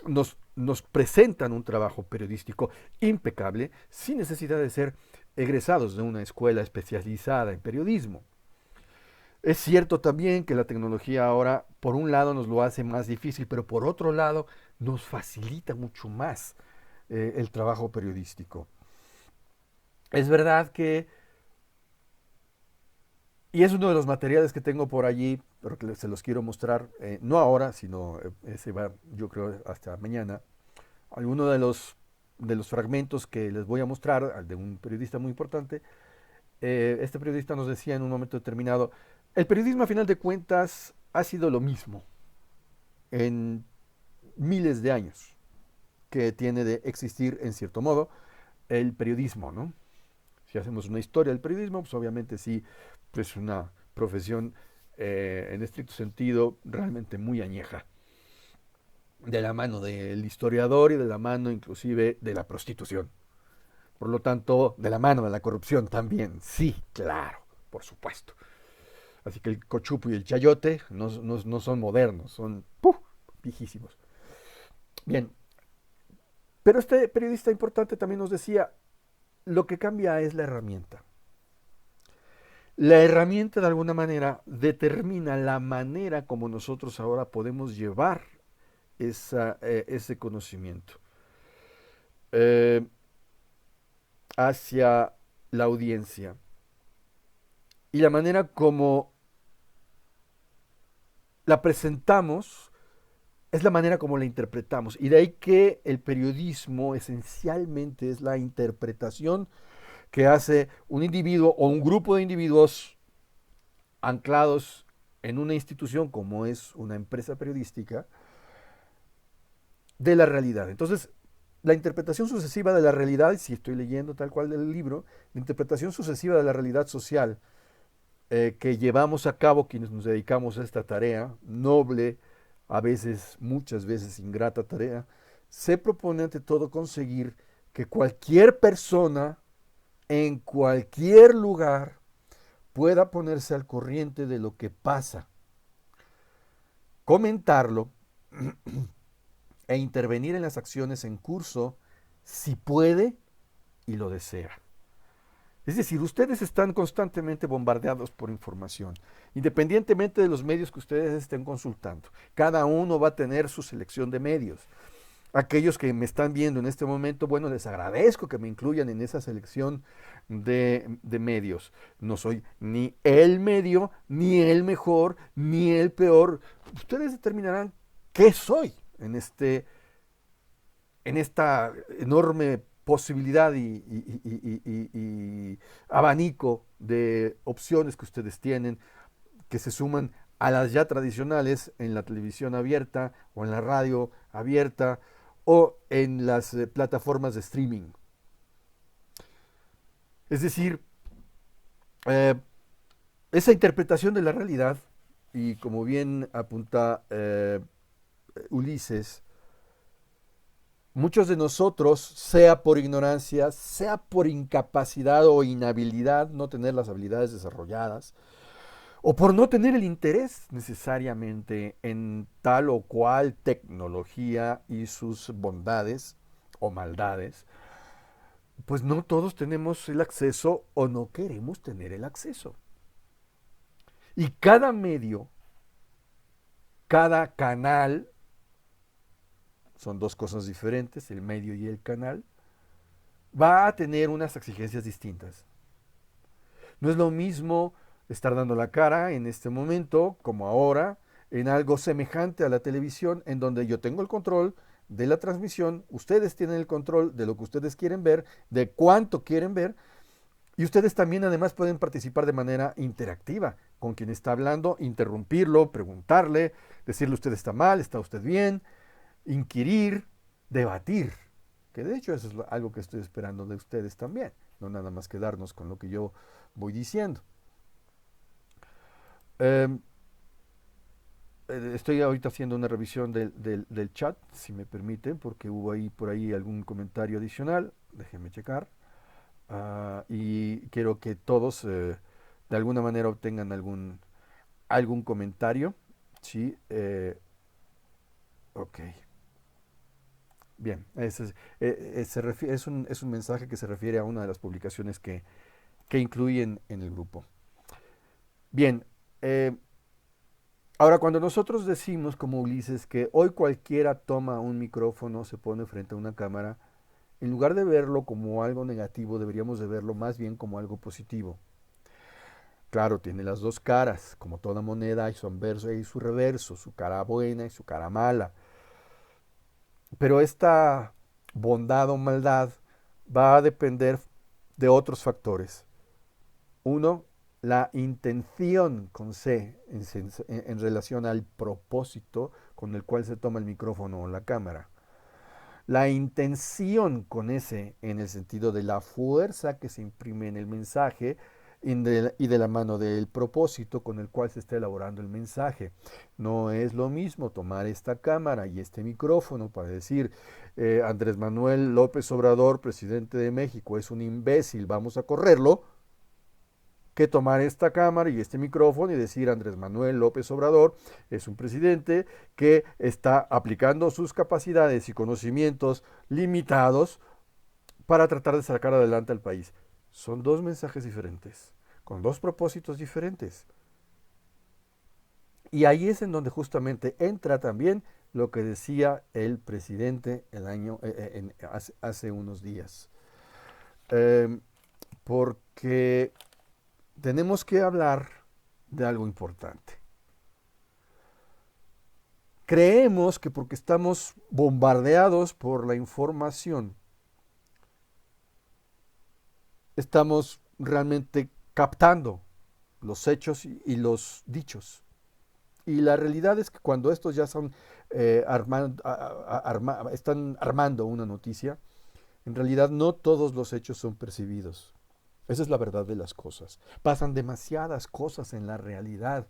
nos presentan un trabajo periodístico impecable, sin necesidad de ser egresados de una escuela especializada en periodismo. Es cierto también que la tecnología ahora, por un lado, nos lo hace más difícil, pero por otro lado, nos facilita mucho más el trabajo periodístico. Es verdad que, y es uno de los materiales que tengo por allí, pero que se los quiero mostrar, no ahora, sino se va, yo creo, hasta mañana, alguno de los fragmentos que les voy a mostrar, de un periodista muy importante. Este periodista nos decía en un momento determinado, el periodismo a final de cuentas ha sido lo mismo en miles de años que tiene de existir en cierto modo el periodismo, ¿no? Si hacemos una historia del periodismo, pues obviamente sí, pues una profesión en estricto sentido realmente muy añeja, de la mano del historiador y de la mano inclusive de la prostitución. Por lo tanto, de la mano de la corrupción también. Sí, claro, por supuesto. Así que el cochupo y el chayote no son modernos, son viejísimos. Bien, pero este periodista importante también nos decía, lo que cambia es la herramienta. La herramienta de alguna manera determina la manera como nosotros ahora podemos llevar ese conocimiento hacia la audiencia y la manera como la presentamos es la manera como la interpretamos. Y de ahí que el periodismo esencialmente es la interpretación que hace un individuo o un grupo de individuos anclados en una institución como es una empresa periodística de la realidad. Entonces, la interpretación sucesiva de la realidad, si estoy leyendo tal cual del libro, la interpretación sucesiva de la realidad social que llevamos a cabo quienes nos dedicamos a esta tarea, noble, a veces, muchas veces ingrata tarea, se propone ante todo conseguir que cualquier persona en cualquier lugar pueda ponerse al corriente de lo que pasa, comentarlo e intervenir en las acciones en curso si puede y lo desea. Es decir, ustedes están constantemente bombardeados por información, independientemente de los medios que ustedes estén consultando. Cada uno va a tener su selección de medios. Aquellos que me están viendo en este momento, bueno, les agradezco que me incluyan en esa selección de medios. No soy ni el medio, ni el mejor, ni el peor. Ustedes determinarán qué soy en esta enorme posibilidad y abanico de opciones que ustedes tienen, que se suman a las ya tradicionales en la televisión abierta o en la radio abierta o en las plataformas de streaming. Es decir, esa interpretación de la realidad, y como bien apunta Ulises, muchos de nosotros, sea por ignorancia, sea por incapacidad o inhabilidad, no tener las habilidades desarrolladas, o por no tener el interés necesariamente en tal o cual tecnología y sus bondades o maldades, pues no todos tenemos el acceso o no queremos tener el acceso. Y cada medio, cada canal, son dos cosas diferentes, el medio y el canal, va a tener unas exigencias distintas. No es lo mismo estar dando la cara en este momento, como ahora, en algo semejante a la televisión, en donde yo tengo el control de la transmisión, ustedes tienen el control de lo que ustedes quieren ver, de cuánto quieren ver, y ustedes también además pueden participar de manera interactiva con quien está hablando, interrumpirlo, preguntarle, decirle usted está mal, está usted bien, inquirir, debatir, que de hecho eso es algo que estoy esperando de ustedes también, no nada más quedarnos con lo que yo voy diciendo. Estoy ahorita haciendo una revisión del chat, si me permiten, porque hubo por ahí algún comentario adicional, déjenme checar. Y quiero que todos de alguna manera obtengan algún comentario. Sí, ok. Bien, es un mensaje que se refiere a una de las publicaciones que incluyen en el grupo. Bien, ahora cuando nosotros decimos como Ulises que hoy cualquiera toma un micrófono, se pone frente a una cámara, en lugar de verlo como algo negativo, deberíamos de verlo más bien como algo positivo. Claro, tiene las dos caras, como toda moneda hay su anverso y su reverso, su cara buena y su cara mala. Pero esta bondad o maldad va a depender de otros factores. Uno, la intención con C en relación al propósito con el cual se toma el micrófono o la cámara. La intención con ese en el sentido de la fuerza que se imprime en el mensaje y de la mano del propósito con el cual se está elaborando el mensaje. No es lo mismo tomar esta cámara y este micrófono para decir Andrés Manuel López Obrador, presidente de México, es un imbécil, vamos a correrlo, que tomar esta cámara y este micrófono y decir Andrés Manuel López Obrador es un presidente que está aplicando sus capacidades y conocimientos limitados para tratar de sacar adelante al país. Son dos mensajes diferentes, con dos propósitos diferentes. Y ahí es en donde justamente entra también lo que decía el presidente hace unos días. Porque tenemos que hablar de algo importante. Creemos que porque estamos bombardeados por la información, estamos realmente captando los hechos y los dichos. Y la realidad es que cuando estos ya son están armando una noticia, en realidad no todos los hechos son percibidos. Esa es la verdad de las cosas. Pasan demasiadas cosas en la realidad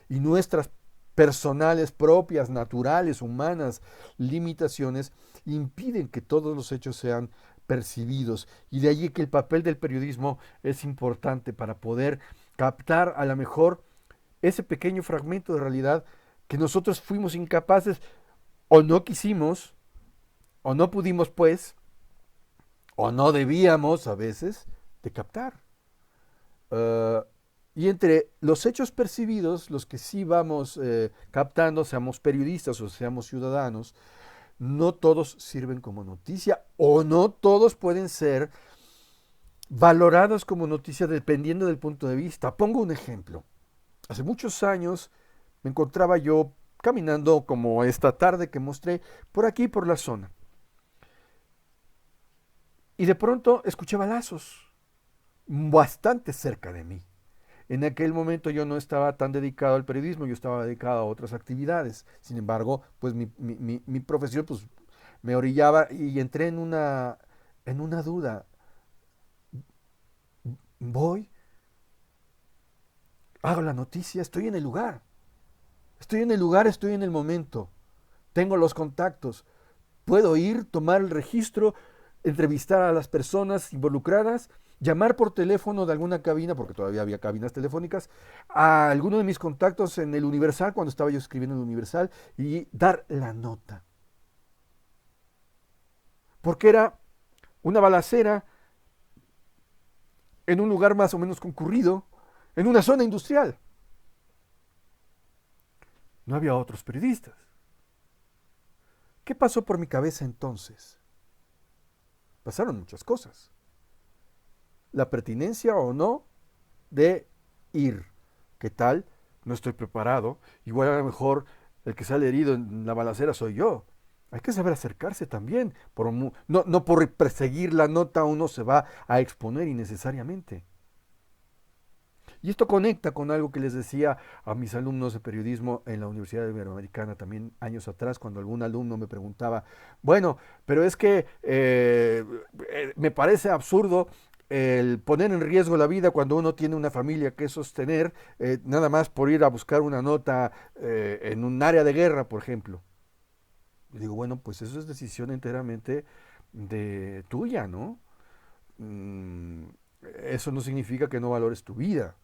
y nuestras personales, propias, naturales, humanas, limitaciones impiden que todos los hechos sean percibidos. Y de allí que el papel del periodismo es importante para poder captar a lo mejor ese pequeño fragmento de realidad que nosotros fuimos incapaces o no quisimos o no pudimos pues o no debíamos a veces de captar. Y entre los hechos percibidos, los que sí vamos captando, seamos periodistas o seamos ciudadanos, no todos sirven como noticia o no todos pueden ser valorados como noticia dependiendo del punto de vista. Pongo un ejemplo. Hace muchos años me encontraba yo caminando como esta tarde que mostré por aquí, por la zona. Y de pronto escuché balazos bastante cerca de mí. En aquel momento yo no estaba tan dedicado al periodismo, yo estaba dedicado a otras actividades. Sin embargo, pues mi profesión pues, me orillaba y entré en una duda. Voy, hago la noticia, estoy en el lugar. Estoy en el lugar, estoy en el momento. Tengo los contactos. Puedo ir, tomar el registro, entrevistar a las personas involucradas, llamar por teléfono de alguna cabina, porque todavía había cabinas telefónicas, a alguno de mis contactos en el Universal, cuando estaba yo escribiendo en el Universal, y dar la nota. Porque era una balacera en un lugar más o menos concurrido, en una zona industrial. No había otros periodistas. ¿Qué pasó por mi cabeza entonces? Pasaron muchas cosas. La pertinencia o no de ir. ¿Qué tal? No estoy preparado. Igual a lo mejor el que sale herido en la balacera soy yo. Hay que saber acercarse también. No por perseguir la nota uno se va a exponer innecesariamente. Y esto conecta con algo que les decía a mis alumnos de periodismo en la Universidad Iberoamericana también años atrás, cuando algún alumno me preguntaba, bueno, pero es que me parece absurdo el poner en riesgo la vida cuando uno tiene una familia que sostener, nada más por ir a buscar una nota en un área de guerra, por ejemplo. Y digo, bueno, pues eso es decisión enteramente de tuya, ¿no? Eso no significa que no valores tu vida.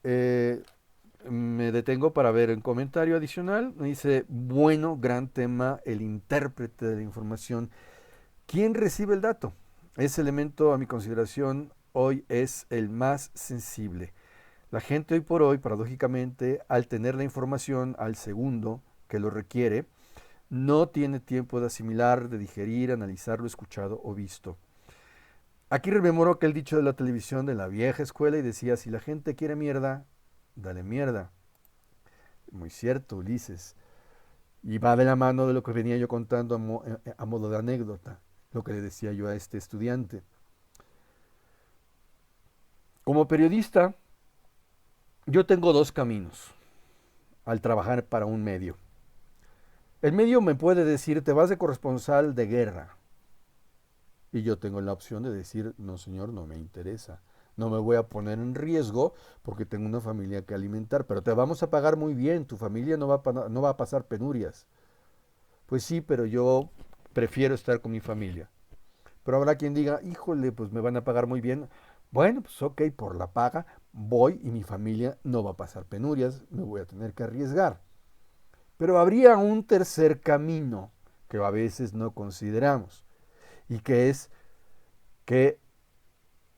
Me detengo para ver un comentario adicional. Me dice, bueno, gran tema, el intérprete de la información. ¿Quién recibe el dato? Ese elemento, a mi consideración, hoy es el más sensible. La gente hoy por hoy, paradójicamente, al tener la información al segundo que lo requiere, no tiene tiempo de asimilar, de digerir, analizar lo escuchado o visto. Aquí rememoro aquel dicho de la televisión de la vieja escuela y decía, si la gente quiere mierda, dale mierda. Muy cierto, Ulises. Y va de la mano de lo que venía yo contando a modo de anécdota, lo que le decía yo a este estudiante. Como periodista, yo tengo dos caminos al trabajar para un medio. El medio me puede decir, te vas de corresponsal de guerra. Y yo tengo la opción de decir, no señor, no me interesa. No me voy a poner en riesgo porque tengo una familia que alimentar, pero te vamos a pagar muy bien, tu familia no va a pasar penurias. Pues sí, pero yo prefiero estar con mi familia. Pero habrá quien diga, híjole, pues me van a pagar muy bien. Bueno, pues ok, por la paga voy y mi familia no va a pasar penurias, me voy a tener que arriesgar. Pero habría un tercer camino que a veces no consideramos y que es que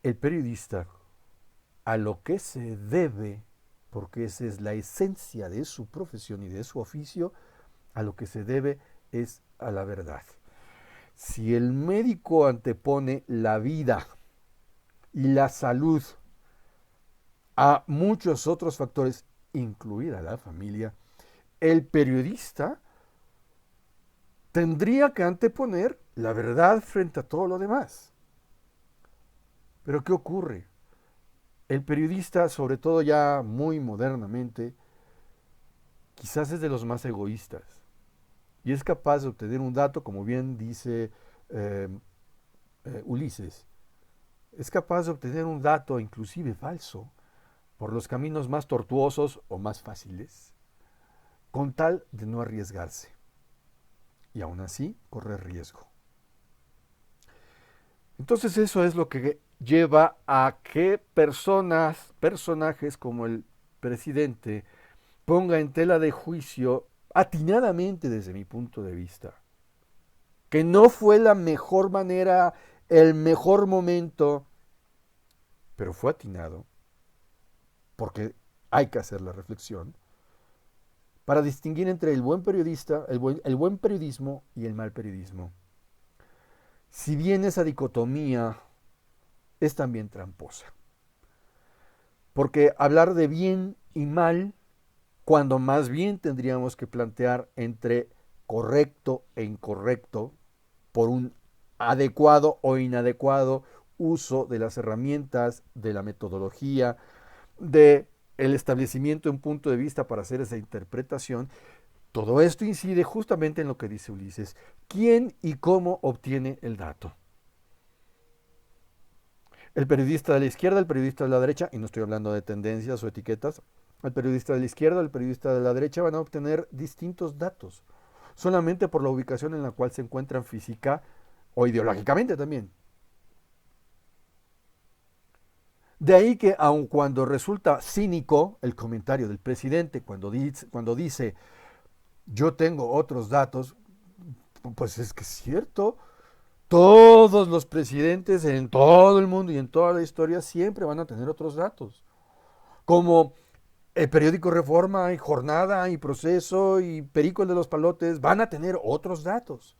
el periodista a lo que se debe, porque esa es la esencia de su profesión y de su oficio, a lo que se debe es a la verdad. Si el médico antepone la vida y la salud a muchos otros factores, incluida la familia, el periodista tendría que anteponer la verdad frente a todo lo demás. Pero ¿qué ocurre? El periodista, sobre todo ya muy modernamente, quizás es de los más egoístas y es capaz de obtener un dato, como bien dice eh, Ulises, es capaz de obtener un dato inclusive falso por los caminos más tortuosos o más fáciles, con tal de no arriesgarse y aún así correr riesgo. Entonces eso es lo que lleva a que personajes como el presidente, ponga en tela de juicio, atinadamente desde mi punto de vista, que no fue la mejor manera, el mejor momento, pero fue atinado, porque hay que hacer la reflexión, para distinguir entre el buen periodista, el buen periodismo y el mal periodismo. Si bien esa dicotomía es también tramposa, porque hablar de bien y mal, cuando más bien tendríamos que plantear entre correcto e incorrecto por un adecuado o inadecuado uso de las herramientas, de la metodología, de el establecimiento de un punto de vista para hacer esa interpretación. Todo esto incide justamente en lo que dice Ulises: ¿quién y cómo obtiene el dato? El periodista de la izquierda, el periodista de la derecha, y no estoy hablando de tendencias o etiquetas, el periodista de la izquierda, el periodista de la derecha van a obtener distintos datos, solamente por la ubicación en la cual se encuentran física o ideológicamente también. De ahí que aun cuando resulta cínico el comentario del presidente cuando dice yo tengo otros datos, pues es que es cierto. Todos los presidentes en todo el mundo y en toda la historia siempre van a tener otros datos. Como el periódico Reforma y Jornada y Proceso y Perico el de los Palotes van a tener otros datos.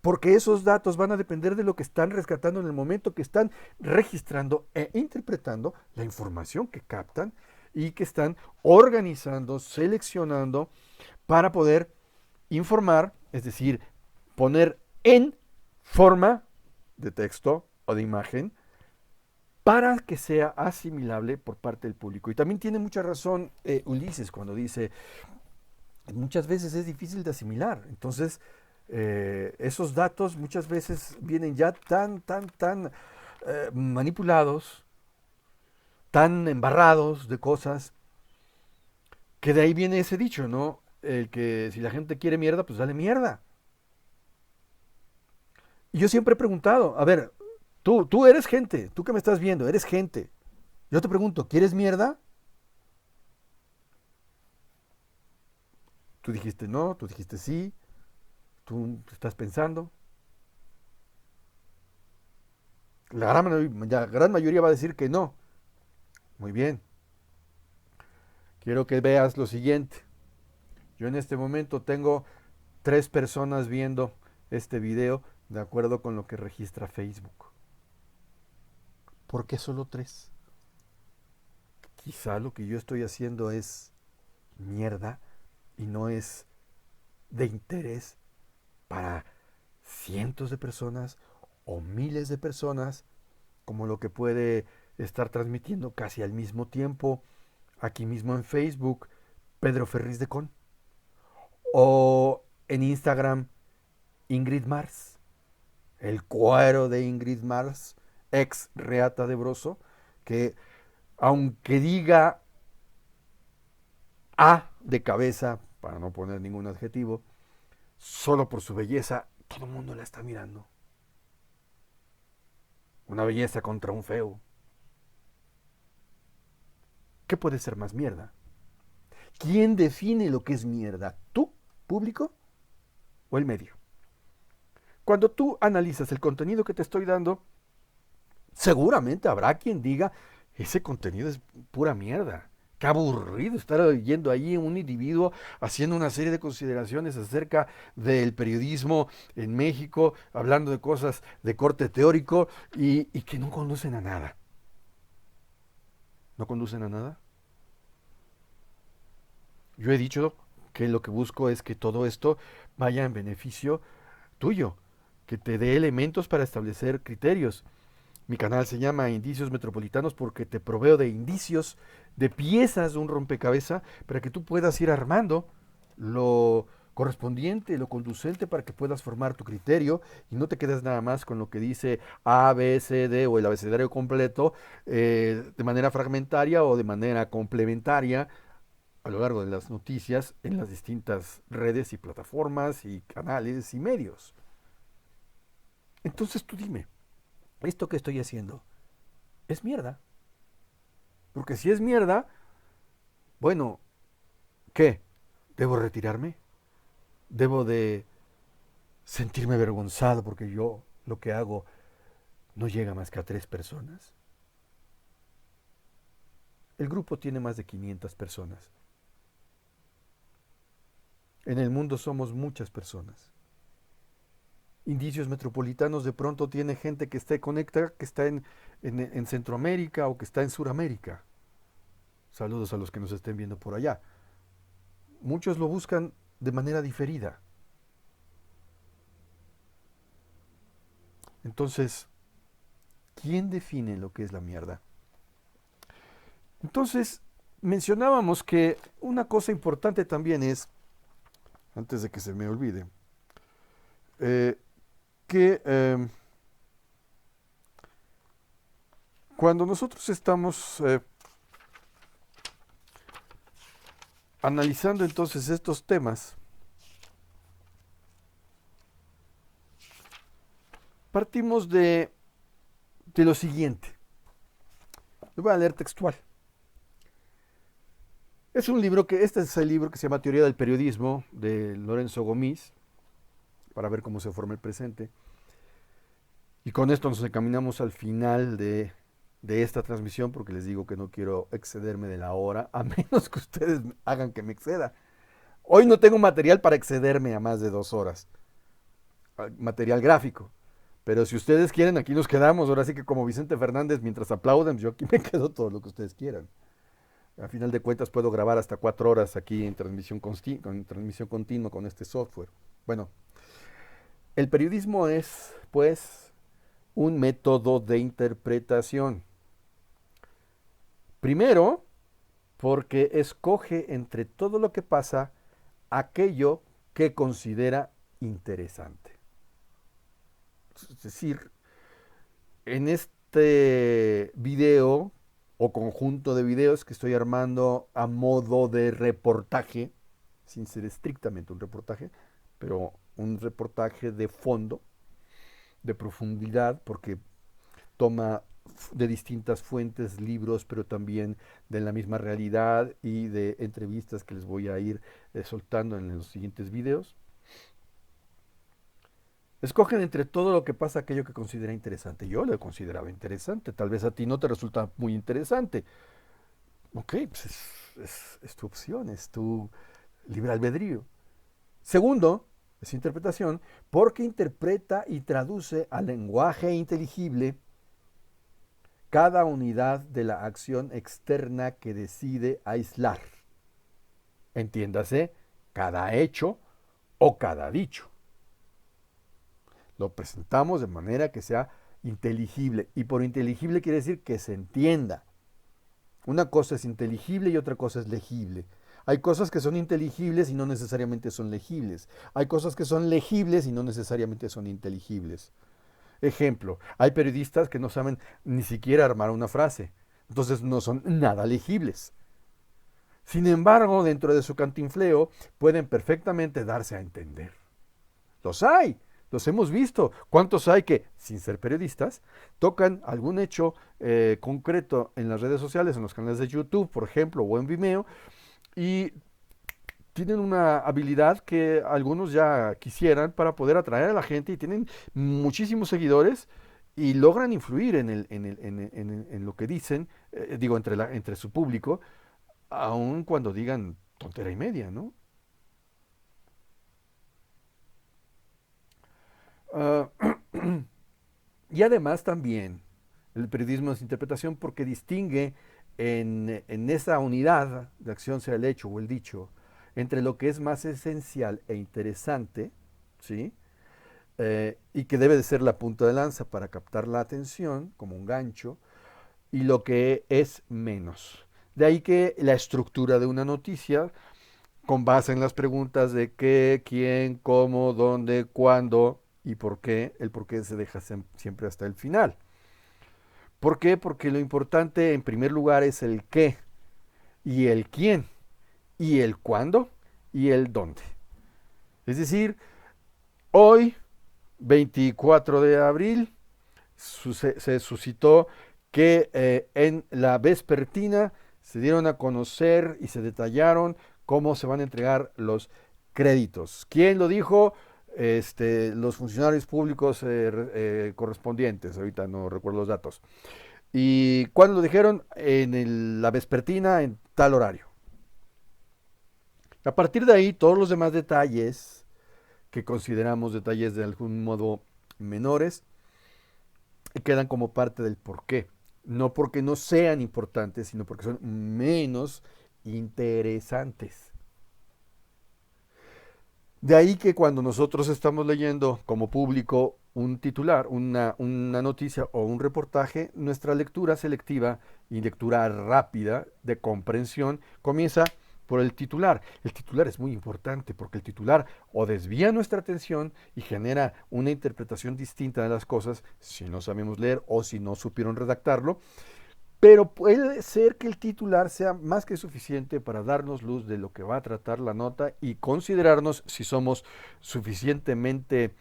Porque esos datos van a depender de lo que están rescatando en el momento que están registrando e interpretando la información que captan y que están organizando, seleccionando para poder informar, es decir, poner en forma de texto o de imagen para que sea asimilable por parte del público. Y también tiene mucha razón Ulises cuando dice, muchas veces es difícil de asimilar. Entonces, esos datos muchas veces vienen ya tan manipulados, tan embarrados de cosas, que de ahí viene ese dicho, ¿no? El que si la gente quiere mierda, pues dale mierda. Y yo siempre he preguntado, a ver, tú eres gente, tú que me estás viendo, eres gente. Yo te pregunto, ¿quieres mierda? Tú dijiste no, tú dijiste sí, tú estás pensando. La gran mayoría va a decir que no. Muy bien. Quiero que veas lo siguiente. Yo en este momento tengo 3 personas viendo este video de acuerdo con lo que registra Facebook. ¿Por qué solo 3? Quizá lo que yo estoy haciendo es mierda y no es de interés para cientos de personas o miles de personas, como lo que puede estar transmitiendo casi al mismo tiempo aquí mismo en Facebook Pedro Ferriz de Con, o en Instagram Ingrid Mars, el cuero de Ingrid Mars, ex Reata de Broso, que aunque diga A de cabeza, para no poner ningún adjetivo, solo por su belleza, todo el mundo la está mirando. Una belleza contra un feo. ¿Qué puede ser más mierda? ¿Quién define lo que es mierda? ¿Tú, público, o el medio? Cuando tú analizas el contenido que te estoy dando, seguramente habrá quien diga, ese contenido es pura mierda. Qué aburrido estar oyendo allí un individuo haciendo una serie de consideraciones acerca del periodismo en México, hablando de cosas de corte teórico y que no conducen a nada. ¿No conducen a nada? Yo he dicho que lo que busco es que todo esto vaya en beneficio tuyo, que te dé elementos para establecer criterios. Mi canal se llama Indicios Metropolitanos porque te proveo de indicios, de piezas de un rompecabezas para que tú puedas ir armando lo correspondiente, lo conducente para que puedas formar tu criterio y no te quedes nada más con lo que dice A, B, C, D o el abecedario completo de manera fragmentaria o de manera complementaria a lo largo de las noticias en las distintas redes y plataformas y canales y medios. Entonces tú dime, ¿esto que estoy haciendo es mierda? Porque si es mierda, bueno, ¿qué? ¿Debo retirarme? ¿Debo de sentirme avergonzado porque yo lo que hago no llega más que a 3 personas? El grupo tiene más de 500 personas. En el mundo somos muchas personas. Indicios Metropolitanos de pronto tiene gente que está conectada, que está en Centroamérica o que está en Suramérica. Saludos a los que nos estén viendo por allá. Muchos lo buscan de manera diferida. Entonces, ¿quién define lo que es la mierda? Entonces, mencionábamos que una cosa importante también es, antes de que se me olvide, que cuando nosotros estamos analizando entonces estos temas, partimos de lo siguiente. Lo voy a leer textual. Este es el libro que se llama Teoría del Periodismo, de Lorenzo Gomis, para ver cómo se forma el presente. Y con esto nos encaminamos al final de esta transmisión, porque les digo que no quiero excederme de la hora, a menos que ustedes hagan que me exceda. Hoy no tengo material para excederme a más de 2 horas. Material gráfico. Pero si ustedes quieren, aquí nos quedamos. Ahora sí que como Vicente Fernández, mientras aplauden, yo aquí me quedo todo lo que ustedes quieran. A final de cuentas puedo grabar hasta 4 horas aquí en transmisión continua con este software. Bueno, el periodismo es, pues, un método de interpretación. Primero, porque escoge entre todo lo que pasa aquello que considera interesante. Es decir, en este video o conjunto de videos que estoy armando a modo de reportaje, sin ser estrictamente un reportaje, pero un reportaje de fondo, de profundidad, porque toma de distintas fuentes, libros, pero también de la misma realidad y de entrevistas que les voy a ir soltando en los siguientes videos. Escogen entre todo lo que pasa aquello que considera interesante. Yo lo consideraba interesante, tal vez a ti no te resulta muy interesante. Ok, pues es tu opción, es tu libre albedrío. Segundo, es interpretación, porque interpreta y traduce al lenguaje inteligible cada unidad de la acción externa que decide aislar. Entiéndase, cada hecho o cada dicho. Lo presentamos de manera que sea inteligible. Y por inteligible quiere decir que se entienda. Una cosa es inteligible y otra cosa es legible. Hay cosas que son inteligibles y no necesariamente son legibles. Hay cosas que son legibles y no necesariamente son inteligibles. Ejemplo, hay periodistas que no saben ni siquiera armar una frase. Entonces no son nada legibles. Sin embargo, dentro de su cantinfleo pueden perfectamente darse a entender. Los hay, los hemos visto. ¿Cuántos hay que, sin ser periodistas, tocan algún hecho concreto en las redes sociales, en los canales de YouTube, por ejemplo, o en Vimeo, y tienen una habilidad que algunos ya quisieran para poder atraer a la gente y tienen muchísimos seguidores y logran influir en lo que dicen, digo, entre su público, aun cuando digan tontera y media, ¿no? Ah, y además también el periodismo es interpretación porque distingue en esa unidad de acción, sea el hecho o el dicho, entre lo que es más esencial e interesante, ¿sí? Y que debe de ser la punta de lanza para captar la atención, como un gancho, y lo que es menos. De ahí que la estructura de una noticia, con base en las preguntas de qué, quién, cómo, dónde, cuándo y por qué, el por qué se deja siempre hasta el final. ¿Por qué? Porque lo importante en primer lugar es el qué y el quién y el cuándo y el dónde. Es decir, hoy, 24 de abril, se suscitó que en la vespertina se dieron a conocer y se detallaron cómo se van a entregar los créditos. ¿Quién lo dijo? Los funcionarios públicos correspondientes, ahorita no recuerdo los datos. ¿Y cuándo lo dijeron? La vespertina, en tal horario. A partir de ahí, todos los demás detalles, que consideramos detalles de algún modo menores, quedan como parte del porqué. No porque no sean importantes, sino porque son menos interesantes. De ahí que cuando nosotros estamos leyendo como público un titular, una noticia o un reportaje, nuestra lectura selectiva y lectura rápida de comprensión comienza por el titular. El titular es muy importante porque el titular o desvía nuestra atención y genera una interpretación distinta de las cosas si no sabemos leer o si no supieron redactarlo. Pero puede ser que el titular sea más que suficiente para darnos luz de lo que va a tratar la nota y considerarnos si somos suficientemente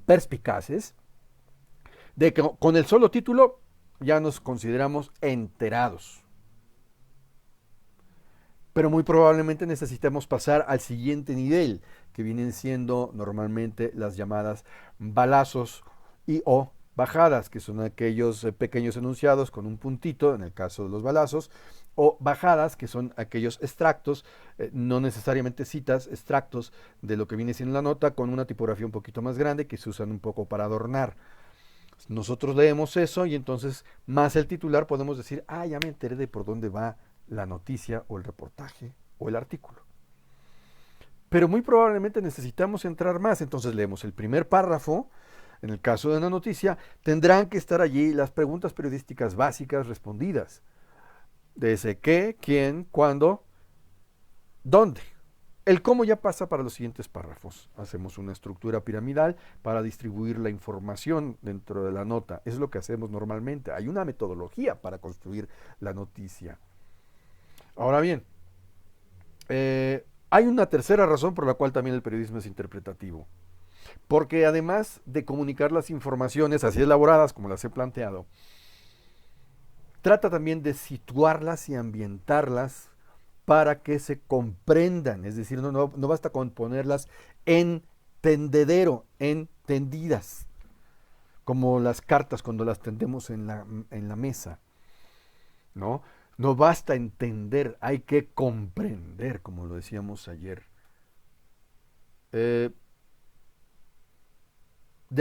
perspicaces de que con el solo título ya nos consideramos enterados. Pero muy probablemente necesitemos pasar al siguiente nivel, que vienen siendo normalmente las llamadas balazos y o bajadas, que son aquellos pequeños enunciados con un puntito, en el caso de los balazos, o bajadas, que son aquellos extractos, no necesariamente citas, extractos de lo que viene siendo la nota, con una tipografía un poquito más grande, que se usan un poco para adornar. Nosotros leemos eso y entonces, más el titular, podemos decir, ya me enteré de por dónde va la noticia o el reportaje o el artículo. Pero muy probablemente necesitamos entrar más, entonces leemos el primer párrafo. En el caso de una noticia, tendrán que estar allí las preguntas periodísticas básicas respondidas. Desde qué, quién, cuándo, dónde. El cómo ya pasa para los siguientes párrafos. Hacemos una estructura piramidal para distribuir la información dentro de la nota. Es lo que hacemos normalmente. Hay una metodología para construir la noticia. Ahora bien, hay una tercera razón por la cual también el periodismo es interpretativo. Porque además de comunicar las informaciones así elaboradas como las he planteado, trata también de situarlas y ambientarlas para que se comprendan. Es decir, no basta con ponerlas en tendedero, en tendidas, como las cartas cuando las tendemos en la mesa, ¿no? No basta entender, hay que comprender, como lo decíamos ayer. De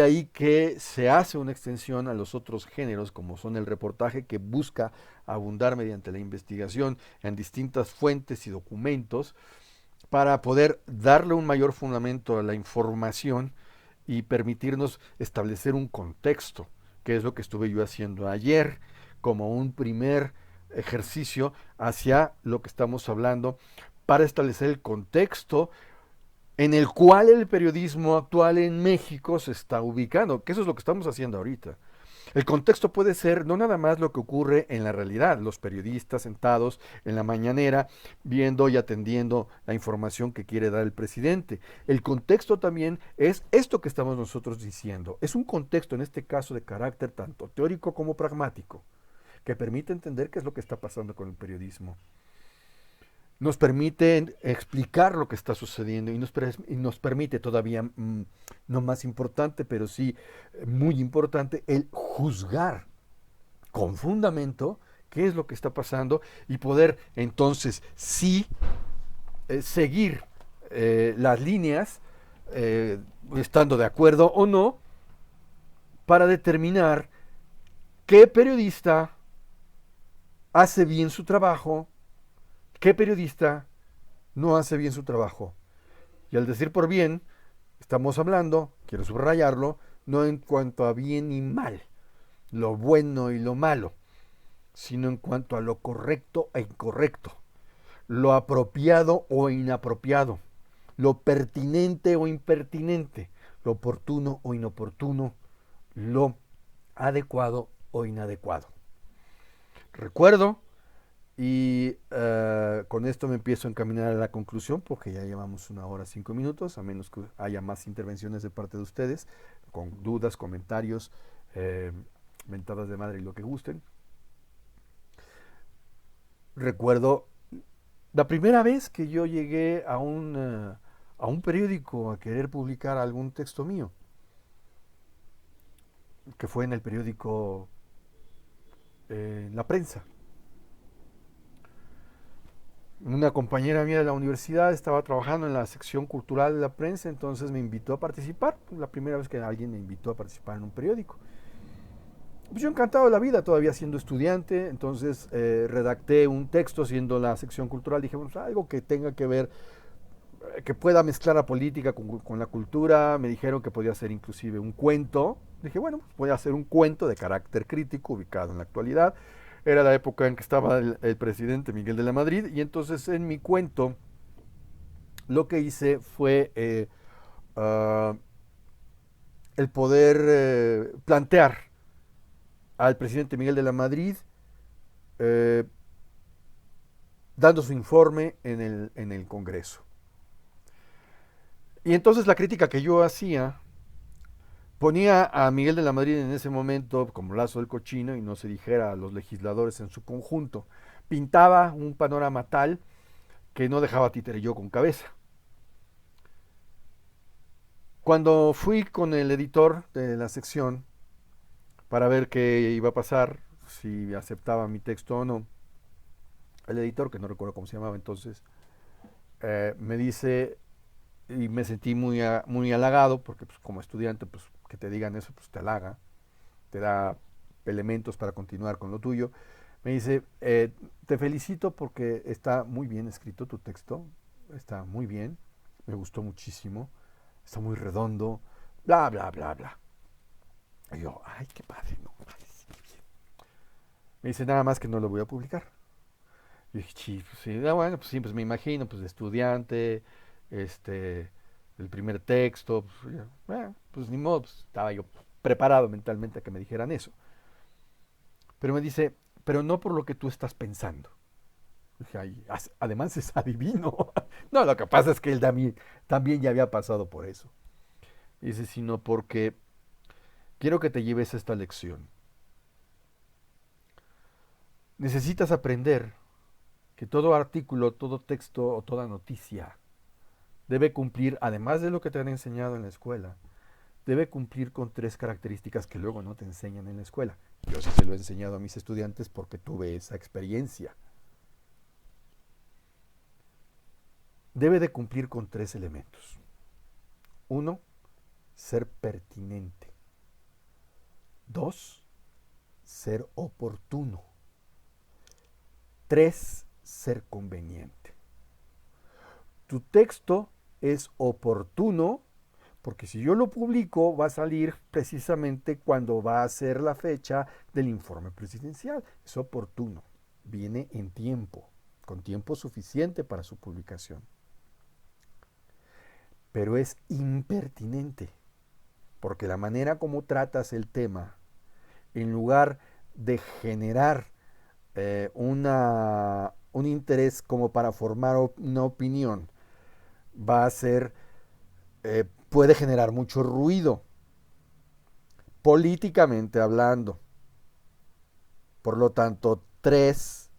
ahí que se hace una extensión a los otros géneros, como son el reportaje, que busca abundar mediante la investigación en distintas fuentes y documentos para poder darle un mayor fundamento a la información y permitirnos establecer un contexto, que es lo que estuve yo haciendo ayer, como un primer ejercicio hacia lo que estamos hablando, para establecer el contexto en el cual el periodismo actual en México se está ubicando, que eso es lo que estamos haciendo ahorita. El contexto puede ser no nada más lo que ocurre en la realidad, los periodistas sentados en la mañanera viendo y atendiendo la información que quiere dar el presidente. El contexto también es esto que estamos nosotros diciendo. Es un contexto, en este caso, de carácter tanto teórico como pragmático, que permite entender qué es lo que está pasando con el periodismo. Nos permite explicar lo que está sucediendo y nos permite todavía, no más importante, pero sí muy importante, el juzgar con fundamento qué es lo que está pasando y poder entonces sí seguir las líneas, estando de acuerdo o no, para determinar qué periodista hace bien su trabajo, qué periodista no hace bien su trabajo. Y al decir por bien, estamos hablando, quiero subrayarlo, no en cuanto a bien y mal, lo bueno y lo malo, sino en cuanto a lo correcto e incorrecto, lo apropiado o inapropiado, lo pertinente o impertinente, lo oportuno o inoportuno, lo adecuado o inadecuado. Recuerdo, y con esto me empiezo a encaminar a la conclusión, porque ya llevamos 1 hora 5 minutos, a menos que haya más intervenciones de parte de ustedes, con dudas, comentarios, mentadas de madre y lo que gusten. Recuerdo la primera vez que yo llegué a un periódico a querer publicar algún texto mío, que fue en el periódico La Prensa. Una compañera mía de la universidad estaba trabajando en la sección cultural de La Prensa, entonces me invitó a participar, la primera vez que alguien me invitó a participar en un periódico. Pues yo encantado de la vida, todavía siendo estudiante, entonces redacté un texto siendo la sección cultural, dije, bueno, algo que tenga que ver, que pueda mezclar la política con la cultura, me dijeron que podía ser inclusive un cuento, dije, bueno, pues voy a hacer un cuento de carácter crítico ubicado en la actualidad. Era la época en que estaba el presidente Miguel de la Madrid, y entonces en mi cuento lo que hice fue el poder plantear al presidente Miguel de la Madrid eh, dando su informe en el Congreso. Y entonces la crítica que yo hacía ponía a Miguel de la Madrid en ese momento como lazo del cochino, y no se dijera a los legisladores en su conjunto. Pintaba un panorama tal que no dejaba títere yo con cabeza. Cuando fui con el editor de la sección para ver qué iba a pasar, si aceptaba mi texto o no, el editor, que no recuerdo cómo se llamaba entonces, me dice, y me sentí muy halagado, porque pues, como estudiante, pues que te digan eso, pues te halaga, te da elementos para continuar con lo tuyo. Me dice, te felicito porque está muy bien escrito tu texto, está muy bien, me gustó muchísimo, está muy redondo, bla, bla, bla, bla. Y yo, ay, qué padre, no. Ay, sí, bien. Me dice, nada más que no lo voy a publicar. Y dije, sí, pues, sí, bueno, pues sí, pues me imagino, pues de estudiante, el primer texto, pues, pues ni modo, pues, estaba yo preparado mentalmente a que me dijeran eso. Pero me dice, pero no por lo que tú estás pensando. Dije, ay, además es adivino. No, lo que pasa es que él también ya había pasado por eso. Dice, sino porque quiero que te lleves esta lección. Necesitas aprender que todo artículo, todo texto o toda noticia debe cumplir, además de lo que te han enseñado en la escuela, debe cumplir con 3 características que luego no te enseñan en la escuela. Yo sí se lo he enseñado a mis estudiantes porque tuve esa experiencia. Debe de cumplir con 3 elementos. 1, ser pertinente. 2, ser oportuno. 3, ser conveniente. Tu texto es oportuno porque si yo lo publico va a salir precisamente cuando va a ser la fecha del informe presidencial. Es oportuno, viene en tiempo, con tiempo suficiente para su publicación. Pero es impertinente, porque la manera como tratas el tema en lugar de generar un interés como para formar una opinión, va a ser, puede generar mucho ruido, políticamente hablando. Por lo tanto, 3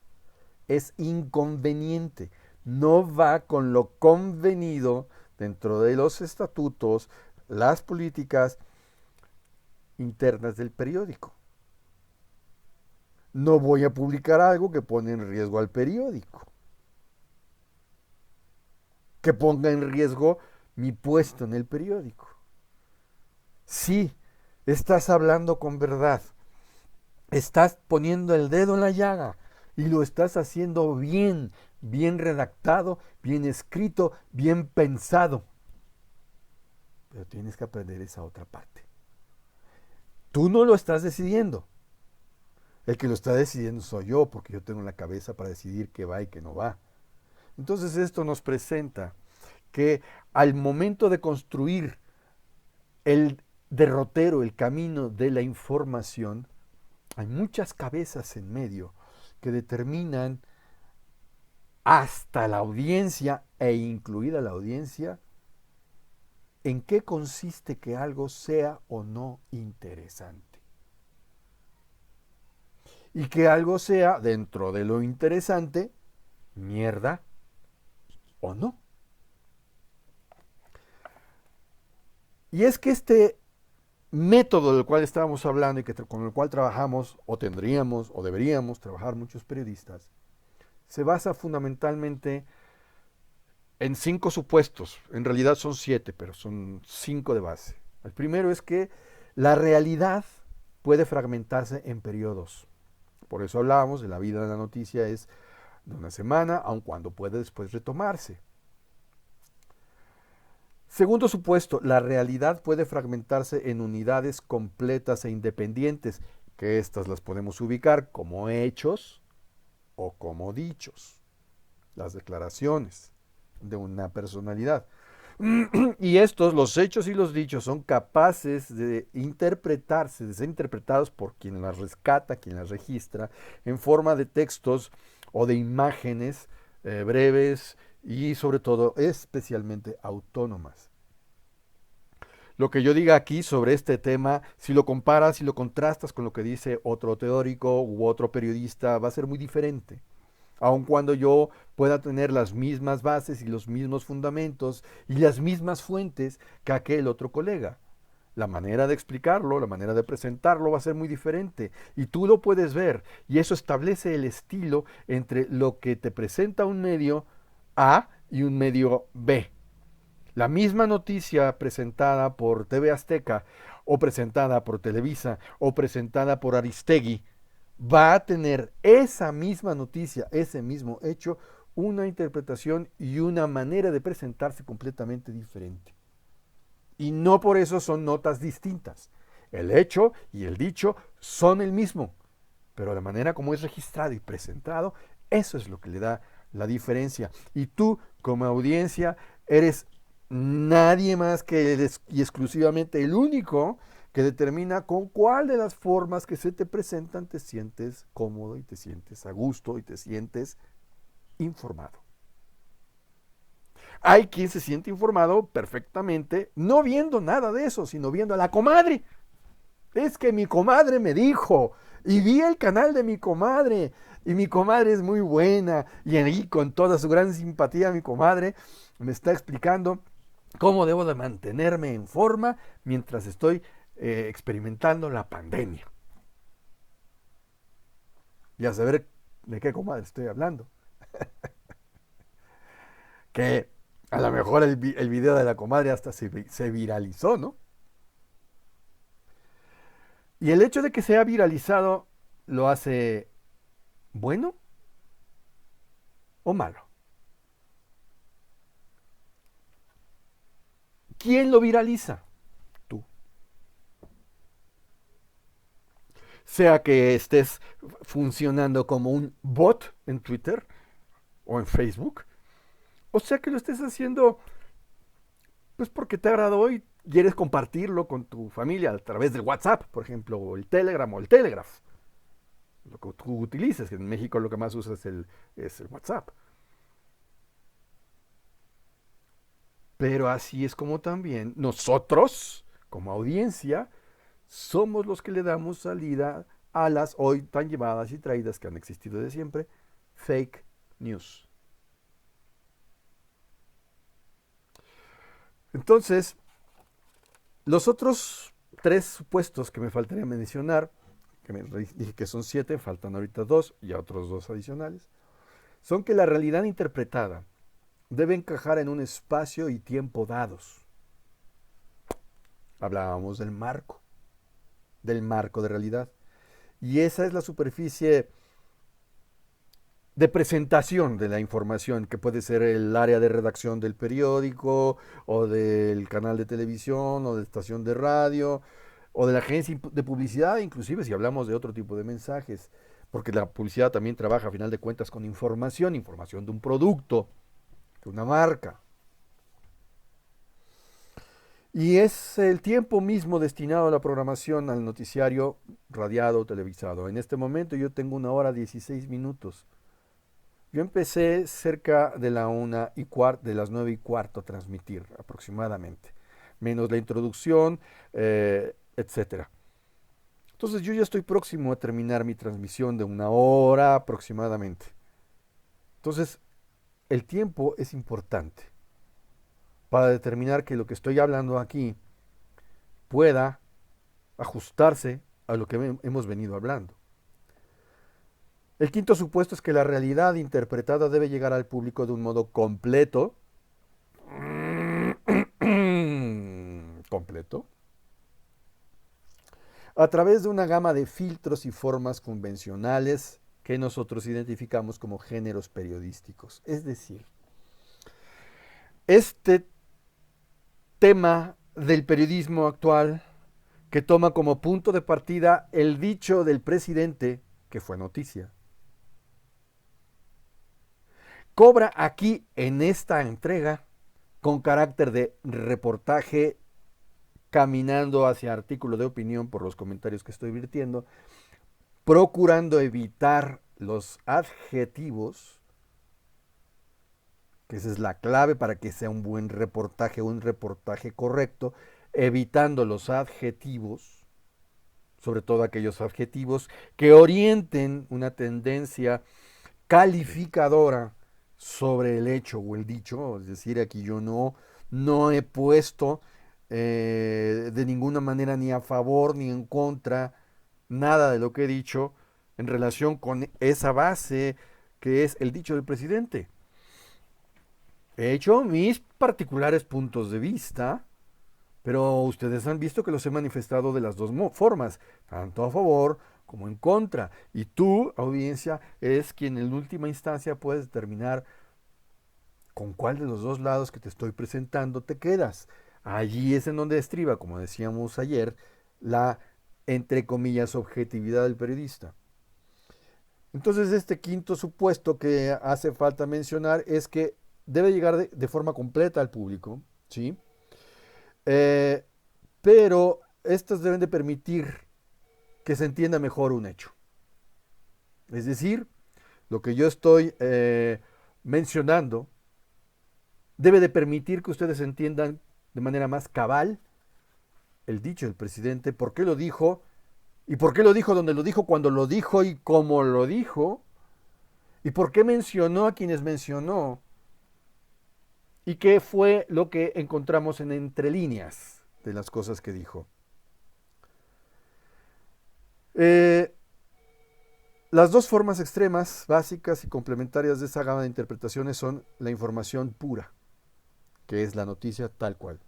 es inconveniente, no va con lo convenido dentro de los estatutos, las políticas internas del periódico. No voy a publicar algo que pone en riesgo al periódico, que ponga en riesgo mi puesto en el periódico. Sí, estás hablando con verdad, estás poniendo el dedo en la llaga y lo estás haciendo bien, bien redactado, bien escrito, bien pensado. Pero tienes que aprender esa otra parte. Tú no lo estás decidiendo. El que lo está decidiendo soy yo, porque yo tengo la cabeza para decidir qué va y qué no va. Entonces esto nos presenta que al momento de construir el derrotero, el camino de la información, hay muchas cabezas en medio que determinan hasta la audiencia e incluida la audiencia en qué consiste que algo sea o no interesante. Y que algo sea, dentro de lo interesante, mierda o no. Y es que este método del cual estábamos hablando y con el cual trabajamos, o tendríamos, o deberíamos trabajar muchos periodistas, se basa fundamentalmente en 5 supuestos. En realidad son 7, pero son 5 de base. El primero es que la realidad puede fragmentarse en periodos. Por eso hablábamos de la vida de la noticia es de una semana, aun cuando puede después retomarse. Segundo supuesto, la realidad puede fragmentarse en unidades completas e independientes, que estas las podemos ubicar como hechos o como dichos, las declaraciones de una personalidad. Y estos, los hechos y los dichos, son capaces de interpretarse, de ser interpretados por quien las rescata, quien las registra, en forma de textos o de imágenes breves y sobre todo especialmente autónomas. Lo que yo diga aquí sobre este tema, si lo comparas, si lo contrastas con lo que dice otro teórico u otro periodista, va a ser muy diferente. Aun cuando yo pueda tener las mismas bases y los mismos fundamentos y las mismas fuentes que aquel otro colega. La manera de explicarlo, la manera de presentarlo va a ser muy diferente. Y tú lo puedes ver. Y eso establece el estilo entre lo que te presenta un medio A y un medio B. La misma noticia presentada por TV Azteca o presentada por Televisa o presentada por Aristegui va a tener esa misma noticia, ese mismo hecho, una interpretación y una manera de presentarse completamente diferente. Y no por eso son notas distintas. El hecho y el dicho son el mismo, pero la manera como es registrado y presentado, eso es lo que le da la diferencia. Y tú, como audiencia, eres nadie más que y exclusivamente el único que determina con cuál de las formas que se te presentan te sientes cómodo y te sientes a gusto y te sientes informado. Hay quien se siente informado perfectamente, no viendo nada de eso, sino viendo a la comadre. Es que mi comadre me dijo, y vi el canal de mi comadre, y mi comadre es muy buena, y ahí con toda su gran simpatía mi comadre me está explicando cómo debo de mantenerme en forma mientras estoy experimentando la pandemia. Y a saber de qué comadre estoy hablando. Que a lo mejor el video de la comadre hasta se viralizó, ¿no? Y el hecho de que sea viralizado lo hace bueno o malo. ¿Quién lo viraliza? Tú. Sea que estés funcionando como un bot en Twitter o en Facebook, o sea que lo estés haciendo pues porque te agradó y quieres compartirlo con tu familia a través del WhatsApp, por ejemplo, o el Telegram o el Telegraph, lo que tú utilices, que en México lo que más usas es el WhatsApp. Pero así es como también nosotros, como audiencia, somos los que le damos salida a las hoy tan llevadas y traídas que han existido de siempre, fake news. Entonces, los otros tres supuestos que me faltaría mencionar, dije que son 7, faltan ahorita 2 y otros 2 adicionales, son que la realidad interpretada debe encajar en un espacio y tiempo dados. Hablábamos del marco de realidad. Y esa es la superficie de presentación de la información, que puede ser el área de redacción del periódico, o del canal de televisión, o de estación de radio, o de la agencia de publicidad, inclusive si hablamos de otro tipo de mensajes, porque la publicidad también trabaja a final de cuentas con información de un producto, de una marca. Y es el tiempo mismo destinado a la programación, al noticiario radiado o televisado. En este momento yo tengo 1 hora 16 minutos. Yo empecé cerca de de las 9:15 a transmitir aproximadamente, menos la introducción, etcétera. Entonces yo ya estoy próximo a terminar mi transmisión de 1 hora aproximadamente. Entonces el tiempo es importante para determinar que lo que estoy hablando aquí pueda ajustarse a lo que hemos venido hablando. El quinto supuesto es que la realidad interpretada debe llegar al público de un modo completo, completo, a través de una gama de filtros y formas convencionales que nosotros identificamos como géneros periodísticos. Es decir, este tema del periodismo actual, que toma como punto de partida el dicho del presidente, que fue noticia, cobra aquí en esta entrega, con carácter de reportaje, caminando hacia artículo de opinión por los comentarios que estoy virtiendo, procurando evitar los adjetivos, que esa es la clave para que sea un buen reportaje, un reportaje correcto, evitando los adjetivos, sobre todo aquellos adjetivos que orienten una tendencia calificadora sobre el hecho o el dicho. Es decir, aquí yo no he puesto de ninguna manera ni a favor ni en contra nada de lo que he dicho en relación con esa base que es el dicho del presidente. He hecho mis particulares puntos de vista, pero ustedes han visto que los he manifestado de las dos formas, tanto a favor como en contra. Y tú, audiencia, es quien en última instancia puedes determinar con cuál de los dos lados que te estoy presentando te quedas. Allí es en donde estriba, como decíamos ayer, la, entre comillas, objetividad del periodista. Entonces, este quinto supuesto que hace falta mencionar es que debe llegar de forma completa al público, ¿sí? Pero estas deben de permitir que se entienda mejor un hecho. Es decir, lo que yo estoy mencionando debe de permitir que ustedes entiendan de manera más cabal el dicho del presidente, por qué lo dijo, y por qué lo dijo donde lo dijo, cuando lo dijo y cómo lo dijo, y por qué mencionó a quienes mencionó, y qué fue lo que encontramos en entre líneas de las cosas que dijo. Las dos formas extremas, básicas y complementarias de esa gama de interpretaciones son la información pura, que es la noticia tal cual,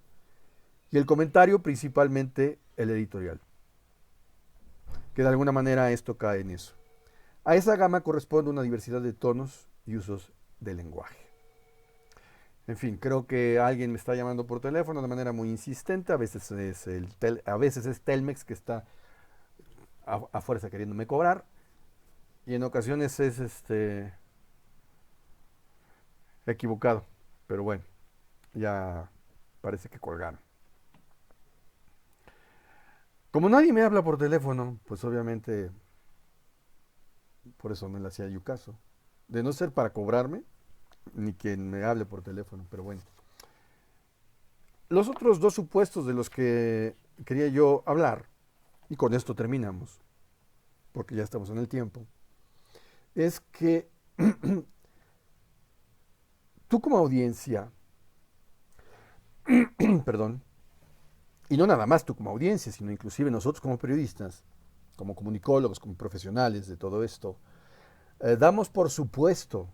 y el comentario, principalmente el editorial, que de alguna manera esto cae en eso. A esa gama corresponde una diversidad de tonos y usos del lenguaje. En fin, creo que alguien me está llamando por teléfono de manera muy insistente. A veces es Telmex, que está a fuerza queriéndome cobrar, y en ocasiones es equivocado, pero bueno, ya parece que colgaron. Como nadie me habla por teléfono, pues obviamente por eso no le hacía yo caso. De no ser para cobrarme, ni quien me hable por teléfono, pero bueno. Los otros dos supuestos de los que quería yo hablar, y con esto terminamos, porque ya estamos en el tiempo, es que tú como audiencia, perdón, y no nada más tú como audiencia, sino inclusive nosotros como periodistas, como comunicólogos, como profesionales de todo esto, damos por supuesto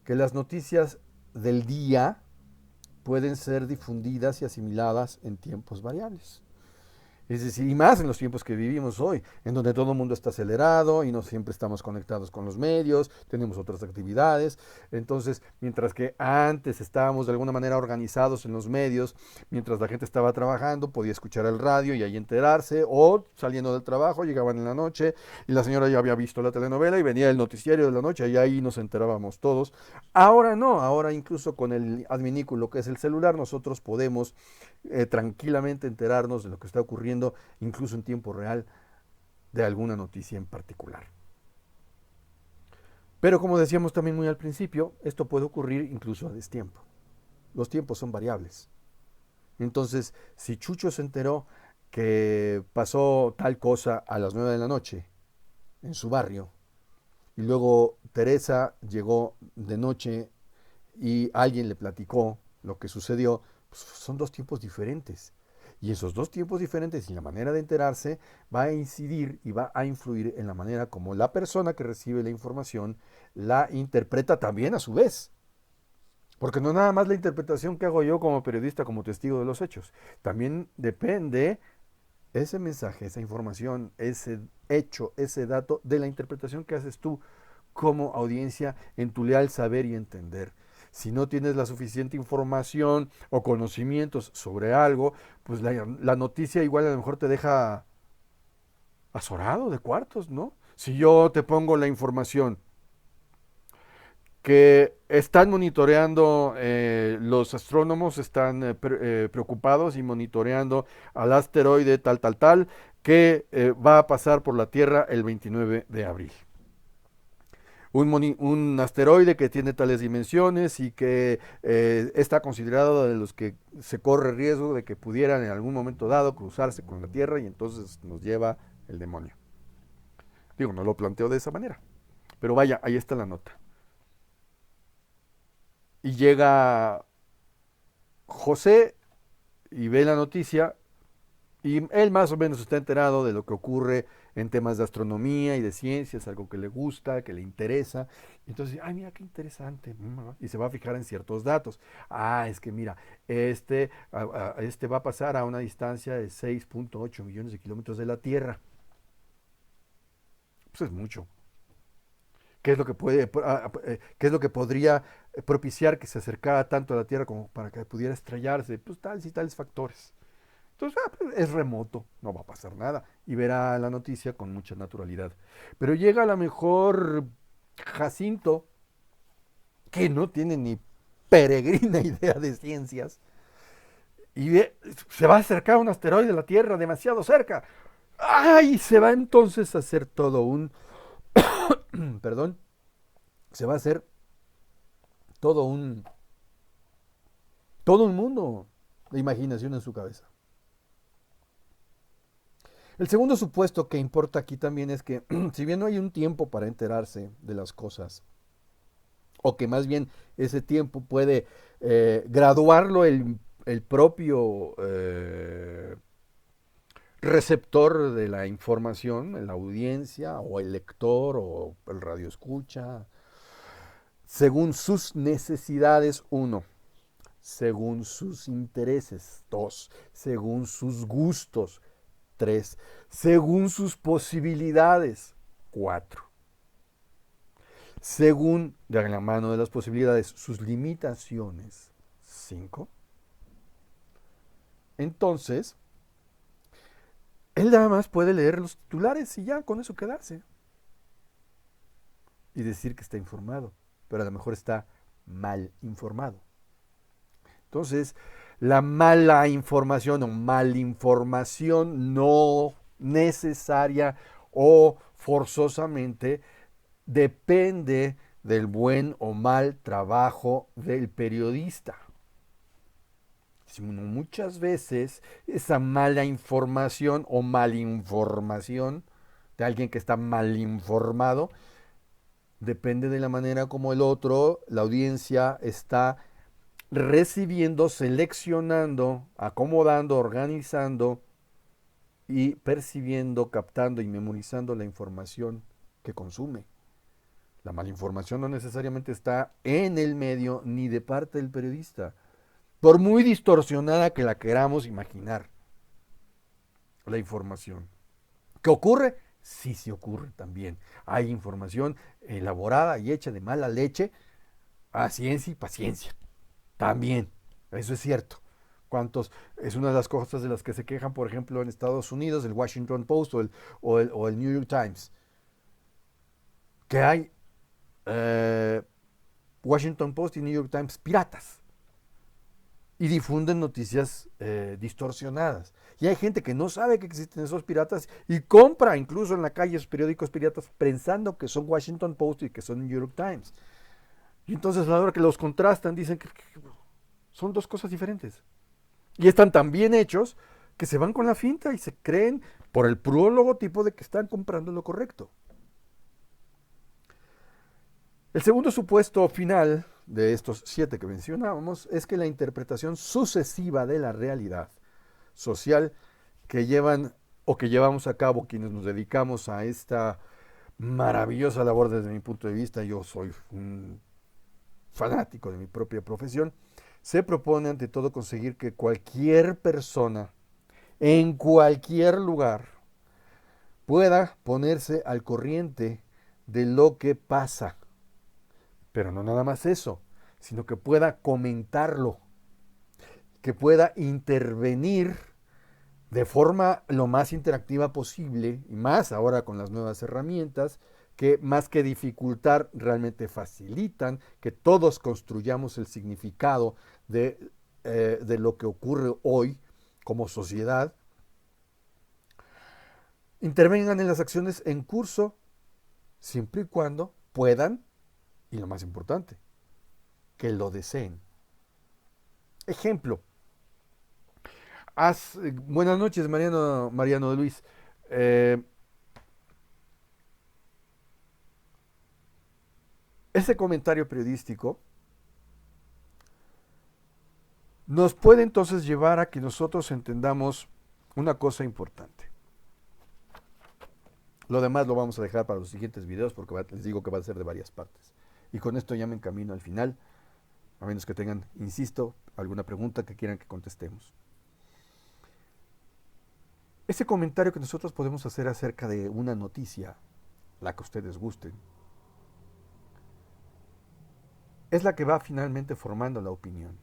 que las noticias del día pueden ser difundidas y asimiladas en tiempos variables. Es decir, y más en los tiempos que vivimos hoy, en donde todo el mundo está acelerado y no siempre estamos conectados con los medios, tenemos otras actividades. Entonces, mientras que antes estábamos de alguna manera organizados en los medios, mientras la gente estaba trabajando, podía escuchar el radio y ahí enterarse, o saliendo del trabajo, llegaban en la noche y la señora ya había visto la telenovela y venía el noticiario de la noche y ahí nos enterábamos todos. Ahora no, ahora incluso con el adminículo que es el celular, nosotros podemos tranquilamente enterarnos de lo que está ocurriendo, incluso en tiempo real, de alguna noticia en particular. Pero como decíamos también muy al principio, esto puede ocurrir incluso a destiempo. Los tiempos son variables. Entonces, si Chucho se enteró que pasó tal cosa a las 9 de la noche en su barrio, y luego Teresa llegó de noche y alguien le platicó lo que sucedió, pues son dos tiempos diferentes. Y esos dos tiempos diferentes y la manera de enterarse va a incidir y va a influir en la manera como la persona que recibe la información la interpreta también a su vez. Porque no nada más la interpretación que hago yo como periodista, como testigo de los hechos. También depende ese mensaje, esa información, ese hecho, ese dato de la interpretación que haces tú como audiencia en tu leal saber y entender. Si no tienes la suficiente información o conocimientos sobre algo, pues la noticia igual a lo mejor te deja azorado de cuartos, ¿no? Si yo te pongo la información que están monitoreando, los astrónomos están preocupados y monitoreando al asteroide tal, que va a pasar por la Tierra el 29 de abril. Un asteroide que tiene tales dimensiones y que está considerado de los que se corre riesgo de que pudieran en algún momento dado cruzarse con la Tierra y entonces nos lleva el demonio. Digo, no lo planteo de esa manera, pero vaya, ahí está la nota. Y llega José y ve la noticia y él más o menos está enterado de lo que ocurre en temas de astronomía y de ciencias, algo que le gusta, que le interesa. Entonces, ay, mira qué interesante. Y se va a fijar en ciertos datos. Es que mira, este va a pasar a una distancia de 6.8 millones de kilómetros de la Tierra. Pues es mucho. ¿Qué es lo que qué es lo que podría propiciar que se acercara tanto a la Tierra como para que pudiera estrellarse? Pues tales y tales factores. Entonces, pues es remoto, no va a pasar nada. Y verá la noticia con mucha naturalidad. Pero llega a lo mejor Jacinto, que no tiene ni peregrina idea de ciencias, y se va a acercar un asteroide a la Tierra demasiado cerca. ¡Ay! Se va entonces a hacer todo un... perdón. Se va a hacer todo un... todo un mundo de imaginación en su cabeza. El segundo supuesto que importa aquí también es que si bien no hay un tiempo para enterarse de las cosas, o que más bien ese tiempo puede graduarlo el propio receptor de la información, la audiencia o el lector o el radioescucha, según sus necesidades, 1, según sus intereses, 2, según sus gustos, 3, según sus posibilidades, 4, según, de la mano de las posibilidades, sus limitaciones, 5. Entonces, él nada más puede leer los titulares y ya con eso quedarse. Y decir que está informado, pero a lo mejor está mal informado. Entonces, la mala información o malinformación no necesaria o forzosamente depende del buen o mal trabajo del periodista. Sino muchas veces esa mala información o malinformación de alguien que está mal informado depende de la manera como el otro, la audiencia, está recibiendo, seleccionando, acomodando, organizando y percibiendo, captando y memorizando la información que consume. La malinformación no necesariamente está en el medio ni de parte del periodista, por muy distorsionada que la queramos imaginar. La información. ¿Qué ocurre? Sí, sí ocurre también. Hay información elaborada y hecha de mala leche a ciencia y paciencia. También, eso es cierto. ¿Cuántos? Es una de las cosas de las que se quejan, por ejemplo, en Estados Unidos, el Washington Post o el New York Times. Que hay Washington Post y New York Times piratas y difunden noticias distorsionadas. Y hay gente que no sabe que existen esos piratas y compra incluso en la calle esos periódicos piratas pensando que son Washington Post y que son New York Times. Y entonces a la hora que los contrastan dicen que son dos cosas diferentes. Y están tan bien hechos que se van con la finta y se creen por el puro logotipo de que están comprando lo correcto. El segundo supuesto final de estos 7 que mencionábamos es que la interpretación sucesiva de la realidad social que llevan o que llevamos a cabo quienes nos dedicamos a esta maravillosa labor desde mi punto de vista, yo soy un fanático de mi propia profesión, se propone ante todo conseguir que cualquier persona en cualquier lugar pueda ponerse al corriente de lo que pasa. Pero no nada más eso, sino que pueda comentarlo, que pueda intervenir de forma lo más interactiva posible, y más ahora con las nuevas herramientas, que más que dificultar, realmente facilitan que todos construyamos el significado de lo que ocurre hoy como sociedad, intervengan en las acciones en curso, siempre y cuando puedan, y lo más importante, que lo deseen. Ejemplo. Buenas noches, Mariano de Luis. Ese comentario periodístico nos puede entonces llevar a que nosotros entendamos una cosa importante. Lo demás lo vamos a dejar para los siguientes videos porque les digo que va a ser de varias partes. Y con esto ya me encamino al final, a menos que tengan, insisto, alguna pregunta que quieran que contestemos. Ese comentario que nosotros podemos hacer acerca de una noticia, la que ustedes gusten, es la que va finalmente formando la opinión.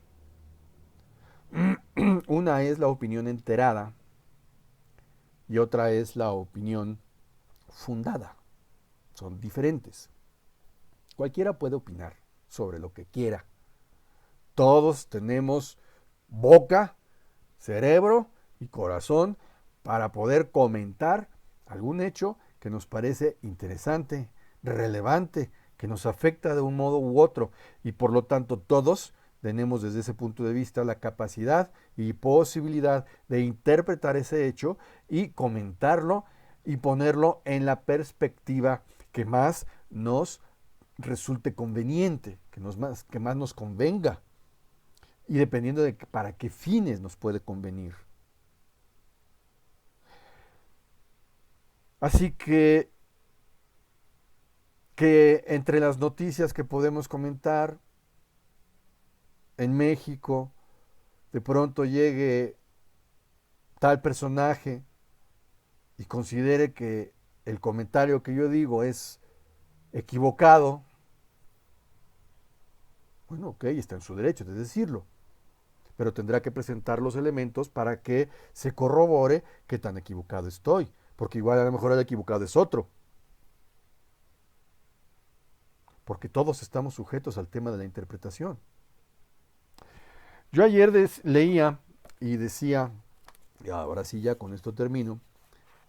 Una es la opinión enterada y otra es la opinión fundada. Son diferentes. Cualquiera puede opinar sobre lo que quiera. Todos tenemos boca, cerebro y corazón para poder comentar algún hecho que nos parece interesante, relevante, que nos afecta de un modo u otro. Y por lo tanto todos tenemos desde ese punto de vista la capacidad y posibilidad de interpretar ese hecho y comentarlo y ponerlo en la perspectiva que más nos resulte conveniente, que más nos convenga. Y dependiendo de para qué fines nos puede convenir. Así que entre las noticias que podemos comentar, en México de pronto llegue tal personaje y considere que el comentario que yo digo es equivocado, bueno, ok, está en su derecho de decirlo, pero tendrá que presentar los elementos para que se corrobore qué tan equivocado estoy, porque igual a lo mejor el equivocado es otro. Porque todos estamos sujetos al tema de la interpretación. Yo ayer leía y decía, y ahora sí ya con esto termino,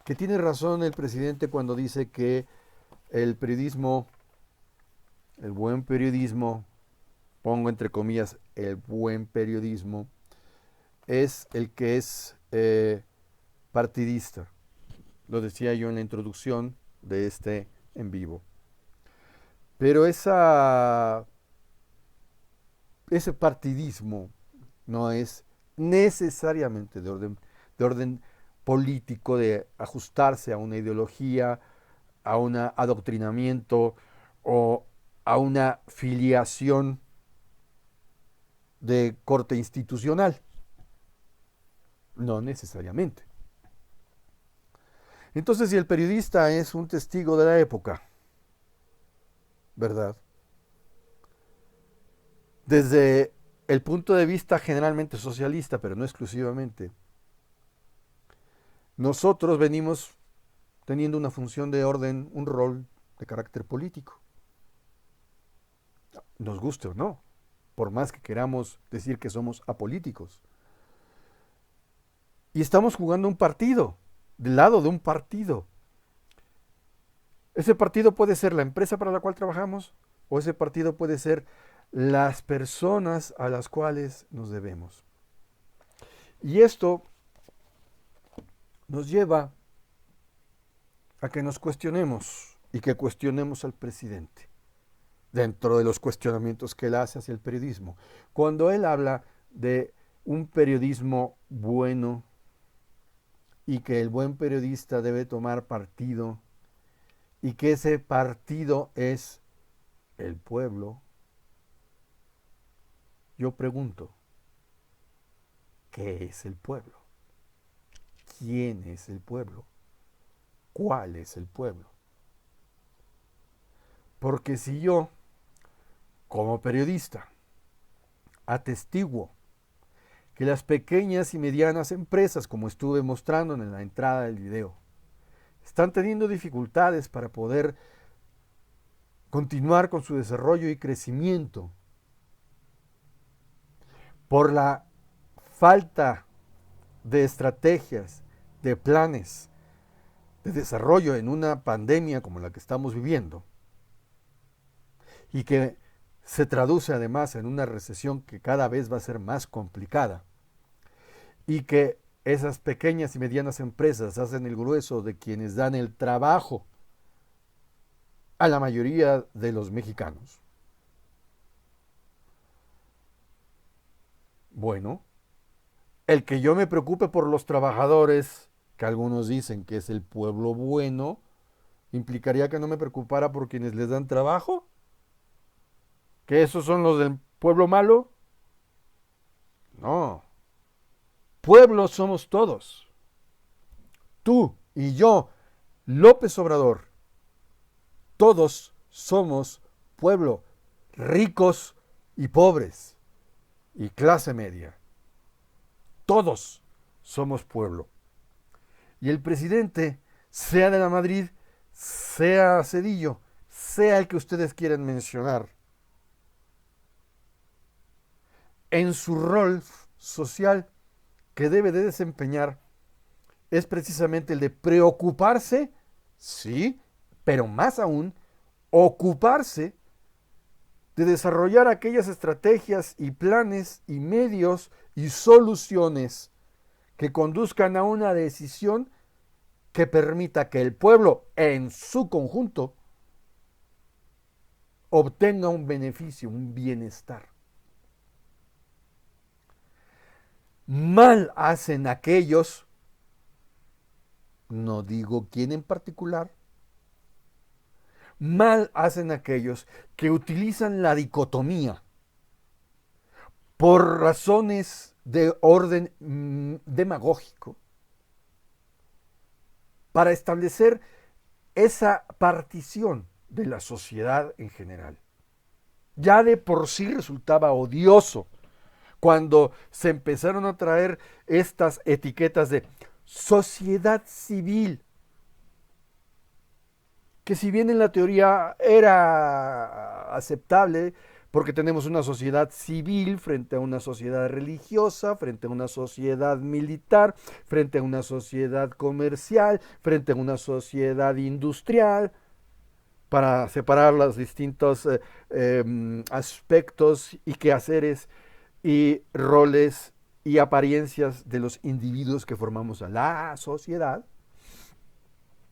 que tiene razón el presidente cuando dice que el periodismo, el buen periodismo, pongo entre comillas, el buen periodismo, es el que es partidista. Lo decía yo en la introducción de este en vivo. Pero ese partidismo no es necesariamente de orden político, de ajustarse a una ideología, a un adoctrinamiento o a una filiación de corte institucional. No necesariamente. Entonces, si el periodista es un testigo de la época, ¿verdad? Desde el punto de vista generalmente socialista, pero no exclusivamente, nosotros venimos teniendo una función de orden, un rol de carácter político. Nos guste o no, por más que queramos decir que somos apolíticos. Y estamos jugando un partido, del lado de un partido. Ese partido puede ser la empresa para la cual trabajamos, o ese partido puede ser las personas a las cuales nos debemos. Y esto nos lleva a que nos cuestionemos y que cuestionemos al presidente dentro de los cuestionamientos que él hace hacia el periodismo. Cuando él habla de un periodismo bueno y que el buen periodista debe tomar partido y que ese partido es el pueblo, yo pregunto, ¿qué es el pueblo? ¿Quién es el pueblo? ¿Cuál es el pueblo? Porque si yo, como periodista, atestiguo que las pequeñas y medianas empresas, como estuve mostrando en la entrada del video, están teniendo dificultades para poder continuar con su desarrollo y crecimiento por la falta de estrategias, de planes de desarrollo en una pandemia como la que estamos viviendo, y que se traduce además en una recesión que cada vez va a ser más complicada, y que esas pequeñas y medianas empresas hacen el grueso de quienes dan el trabajo a la mayoría de los mexicanos. Bueno, el que yo me preocupe por los trabajadores, que algunos dicen que es el pueblo bueno, ¿implicaría que no me preocupara por quienes les dan trabajo? ¿Que esos son los del pueblo malo? No. Pueblo somos todos. Tú y yo, López Obrador, todos somos pueblo, ricos y pobres, y clase media. Todos somos pueblo. Y el presidente, sea de la Madrid, sea Cedillo, sea el que ustedes quieran mencionar, en su rol social que debe de desempeñar es precisamente el de preocuparse, sí, pero más aún, ocuparse de desarrollar aquellas estrategias y planes y medios y soluciones que conduzcan a una decisión que permita que el pueblo en su conjunto obtenga un beneficio, un bienestar. Mal hacen aquellos, no digo quién en particular, mal hacen aquellos que utilizan la dicotomía por razones de orden demagógico para establecer esa partición de la sociedad en general. Ya de por sí resultaba odioso cuando se empezaron a traer estas etiquetas de sociedad civil, que si bien en la teoría era aceptable, porque tenemos una sociedad civil frente a una sociedad religiosa, frente a una sociedad militar, frente a una sociedad comercial, frente a una sociedad industrial, para separar los distintos aspectos y quehaceres y roles y apariencias de los individuos que formamos a la sociedad.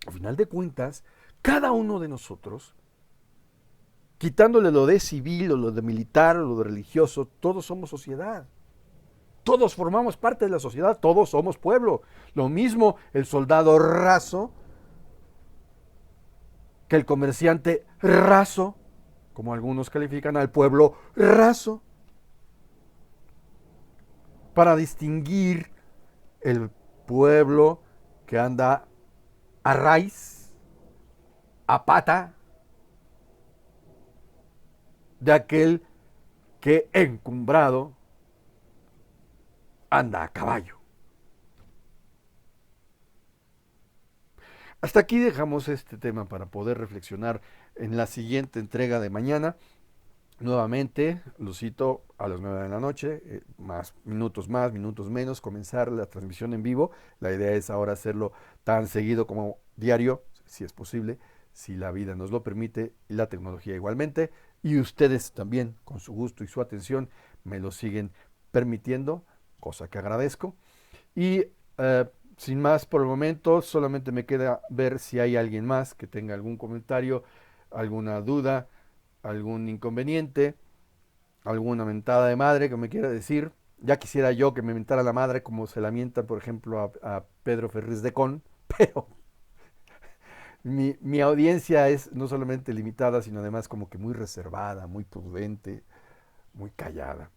Al final de cuentas, cada uno de nosotros, quitándole lo de civil o lo de militar o lo de religioso, todos somos sociedad. Todos formamos parte de la sociedad, todos somos pueblo. Lo mismo el soldado raso que el comerciante raso, como algunos califican al pueblo raso, para distinguir el pueblo que anda a raíz, a pata, de aquel que encumbrado anda a caballo. Hasta aquí dejamos este tema para poder reflexionar en la siguiente entrega de mañana. Nuevamente, lo cito a las 9 de la noche, más, minutos menos, comenzar la transmisión en vivo. La idea es ahora hacerlo tan seguido como diario, si es posible, si la vida nos lo permite y la tecnología igualmente. Y ustedes también, con su gusto y su atención, me lo siguen permitiendo, cosa que agradezco. Y sin más por el momento, solamente me queda ver si hay alguien más que tenga algún comentario, alguna duda, algún inconveniente, alguna mentada de madre que me quiera decir. Ya quisiera yo que me mentara la madre como se la mientan, por ejemplo, a Pedro Ferriz de Con, pero mi audiencia es no solamente limitada, sino además como que muy reservada, muy prudente, muy callada.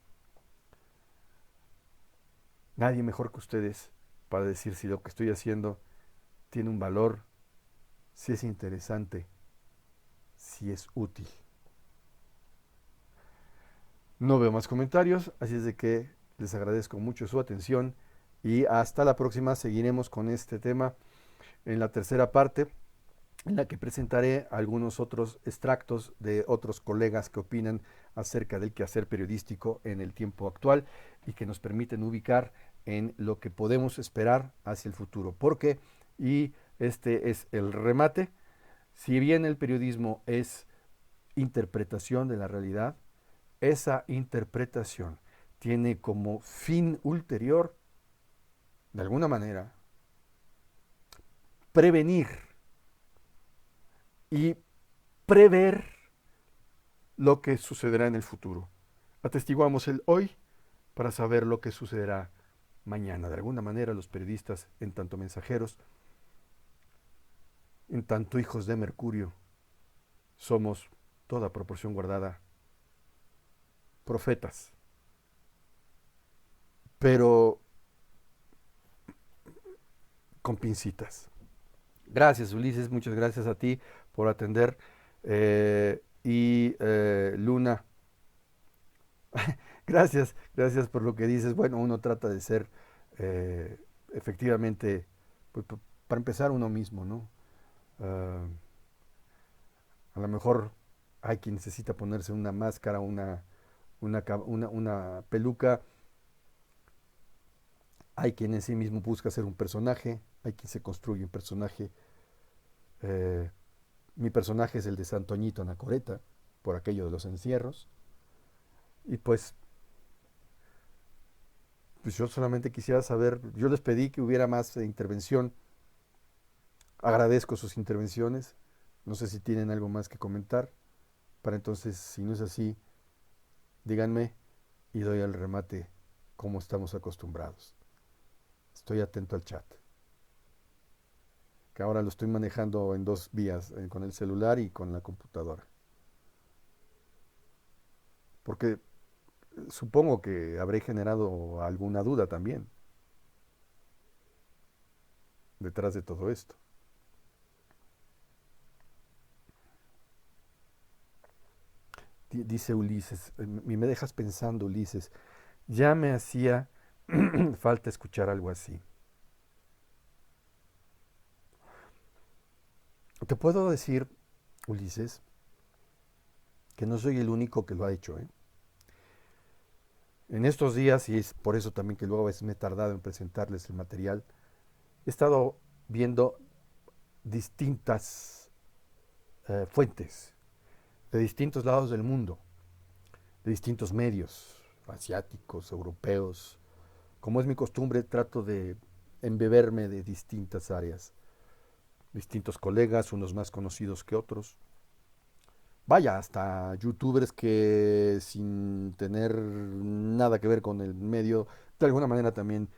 Nadie mejor que ustedes para decir si lo que estoy haciendo tiene un valor, si es interesante, si es útil. No veo más comentarios, así es de que les agradezco mucho su atención y hasta la próxima. Seguiremos con este tema en la tercera parte, en la que presentaré algunos otros extractos de otros colegas que opinan acerca del quehacer periodístico en el tiempo actual y que nos permiten ubicar en lo que podemos esperar hacia el futuro. Porque, y este es el remate, si bien el periodismo es interpretación de la realidad, esa interpretación tiene como fin ulterior, de alguna manera, prevenir y prever lo que sucederá en el futuro. Atestiguamos el hoy para saber lo que sucederá mañana. De alguna manera, los periodistas, en tanto mensajeros, en tanto hijos de Mercurio, somos, toda proporción guardada, profetas. Pero con pincitas. Gracias, Ulises, muchas gracias a ti por atender. Luna, gracias por lo que dices. Bueno, uno trata de ser efectivamente, pues, para empezar uno mismo, ¿no? A lo mejor hay quien necesita ponerse una máscara, una peluca. Hay quien en sí mismo busca ser un personaje, hay quien se construye un personaje. Mi personaje es el de Santoñito Anacoreta, por aquello de los encierros. Y pues yo solamente quisiera saber, yo les pedí que hubiera más intervención. Agradezco sus intervenciones. No sé si tienen algo más que comentar. Para entonces, si no es así, díganme y doy el remate como estamos acostumbrados. Estoy atento al chat, que ahora lo estoy manejando en dos vías, con el celular y con la computadora. Porque supongo que habré generado alguna duda también detrás de todo esto. Dice Ulises, y me dejas pensando, Ulises, ya me hacía falta escuchar algo así. Te puedo decir, Ulises, que no soy el único que lo ha hecho, ¿eh? En estos días, y es por eso también que luego a veces me he tardado en presentarles el material, he estado viendo distintas fuentes de distintos lados del mundo, de distintos medios, asiáticos, europeos. Como es mi costumbre, trato de embeberme de distintas áreas, distintos colegas, unos más conocidos que otros. Vaya, hasta youtubers que sin tener nada que ver con el medio, de alguna manera también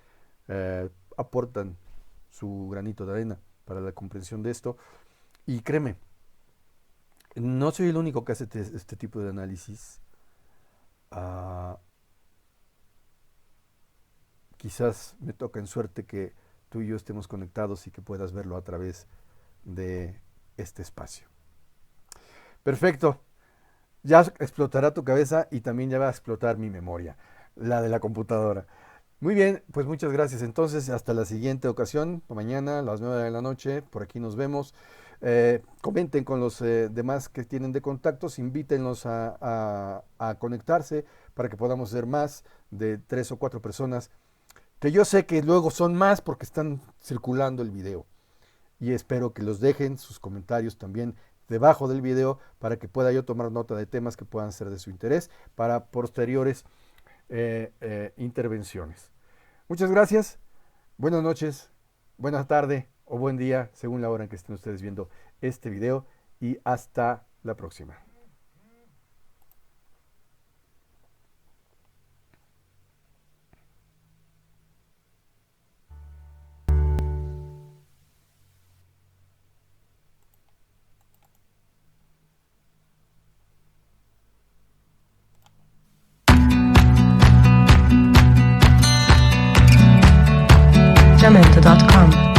aportan su granito de arena para la comprensión de esto. Y créeme, no soy el único que hace este tipo de análisis. Ah, quizás me toca en suerte que tú y yo estemos conectados y que puedas verlo a través de este espacio. Perfecto. Ya explotará tu cabeza y también ya va a explotar mi memoria, la de la computadora. Muy bien, pues muchas gracias. Entonces, hasta la siguiente ocasión, mañana a las 9 de la noche, por aquí nos vemos. Comenten con los demás que tienen de contactos, invítenlos a conectarse para que podamos ser más de 3 o 4 personas, que yo sé que luego son más porque están circulando el video. Y espero que los dejen sus comentarios también debajo del video para que pueda yo tomar nota de temas que puedan ser de su interés para posteriores intervenciones. Muchas gracias, buenas noches, buena tarde o buen día, según la hora en que estén ustedes viendo este video, y hasta la próxima. Jamendo.com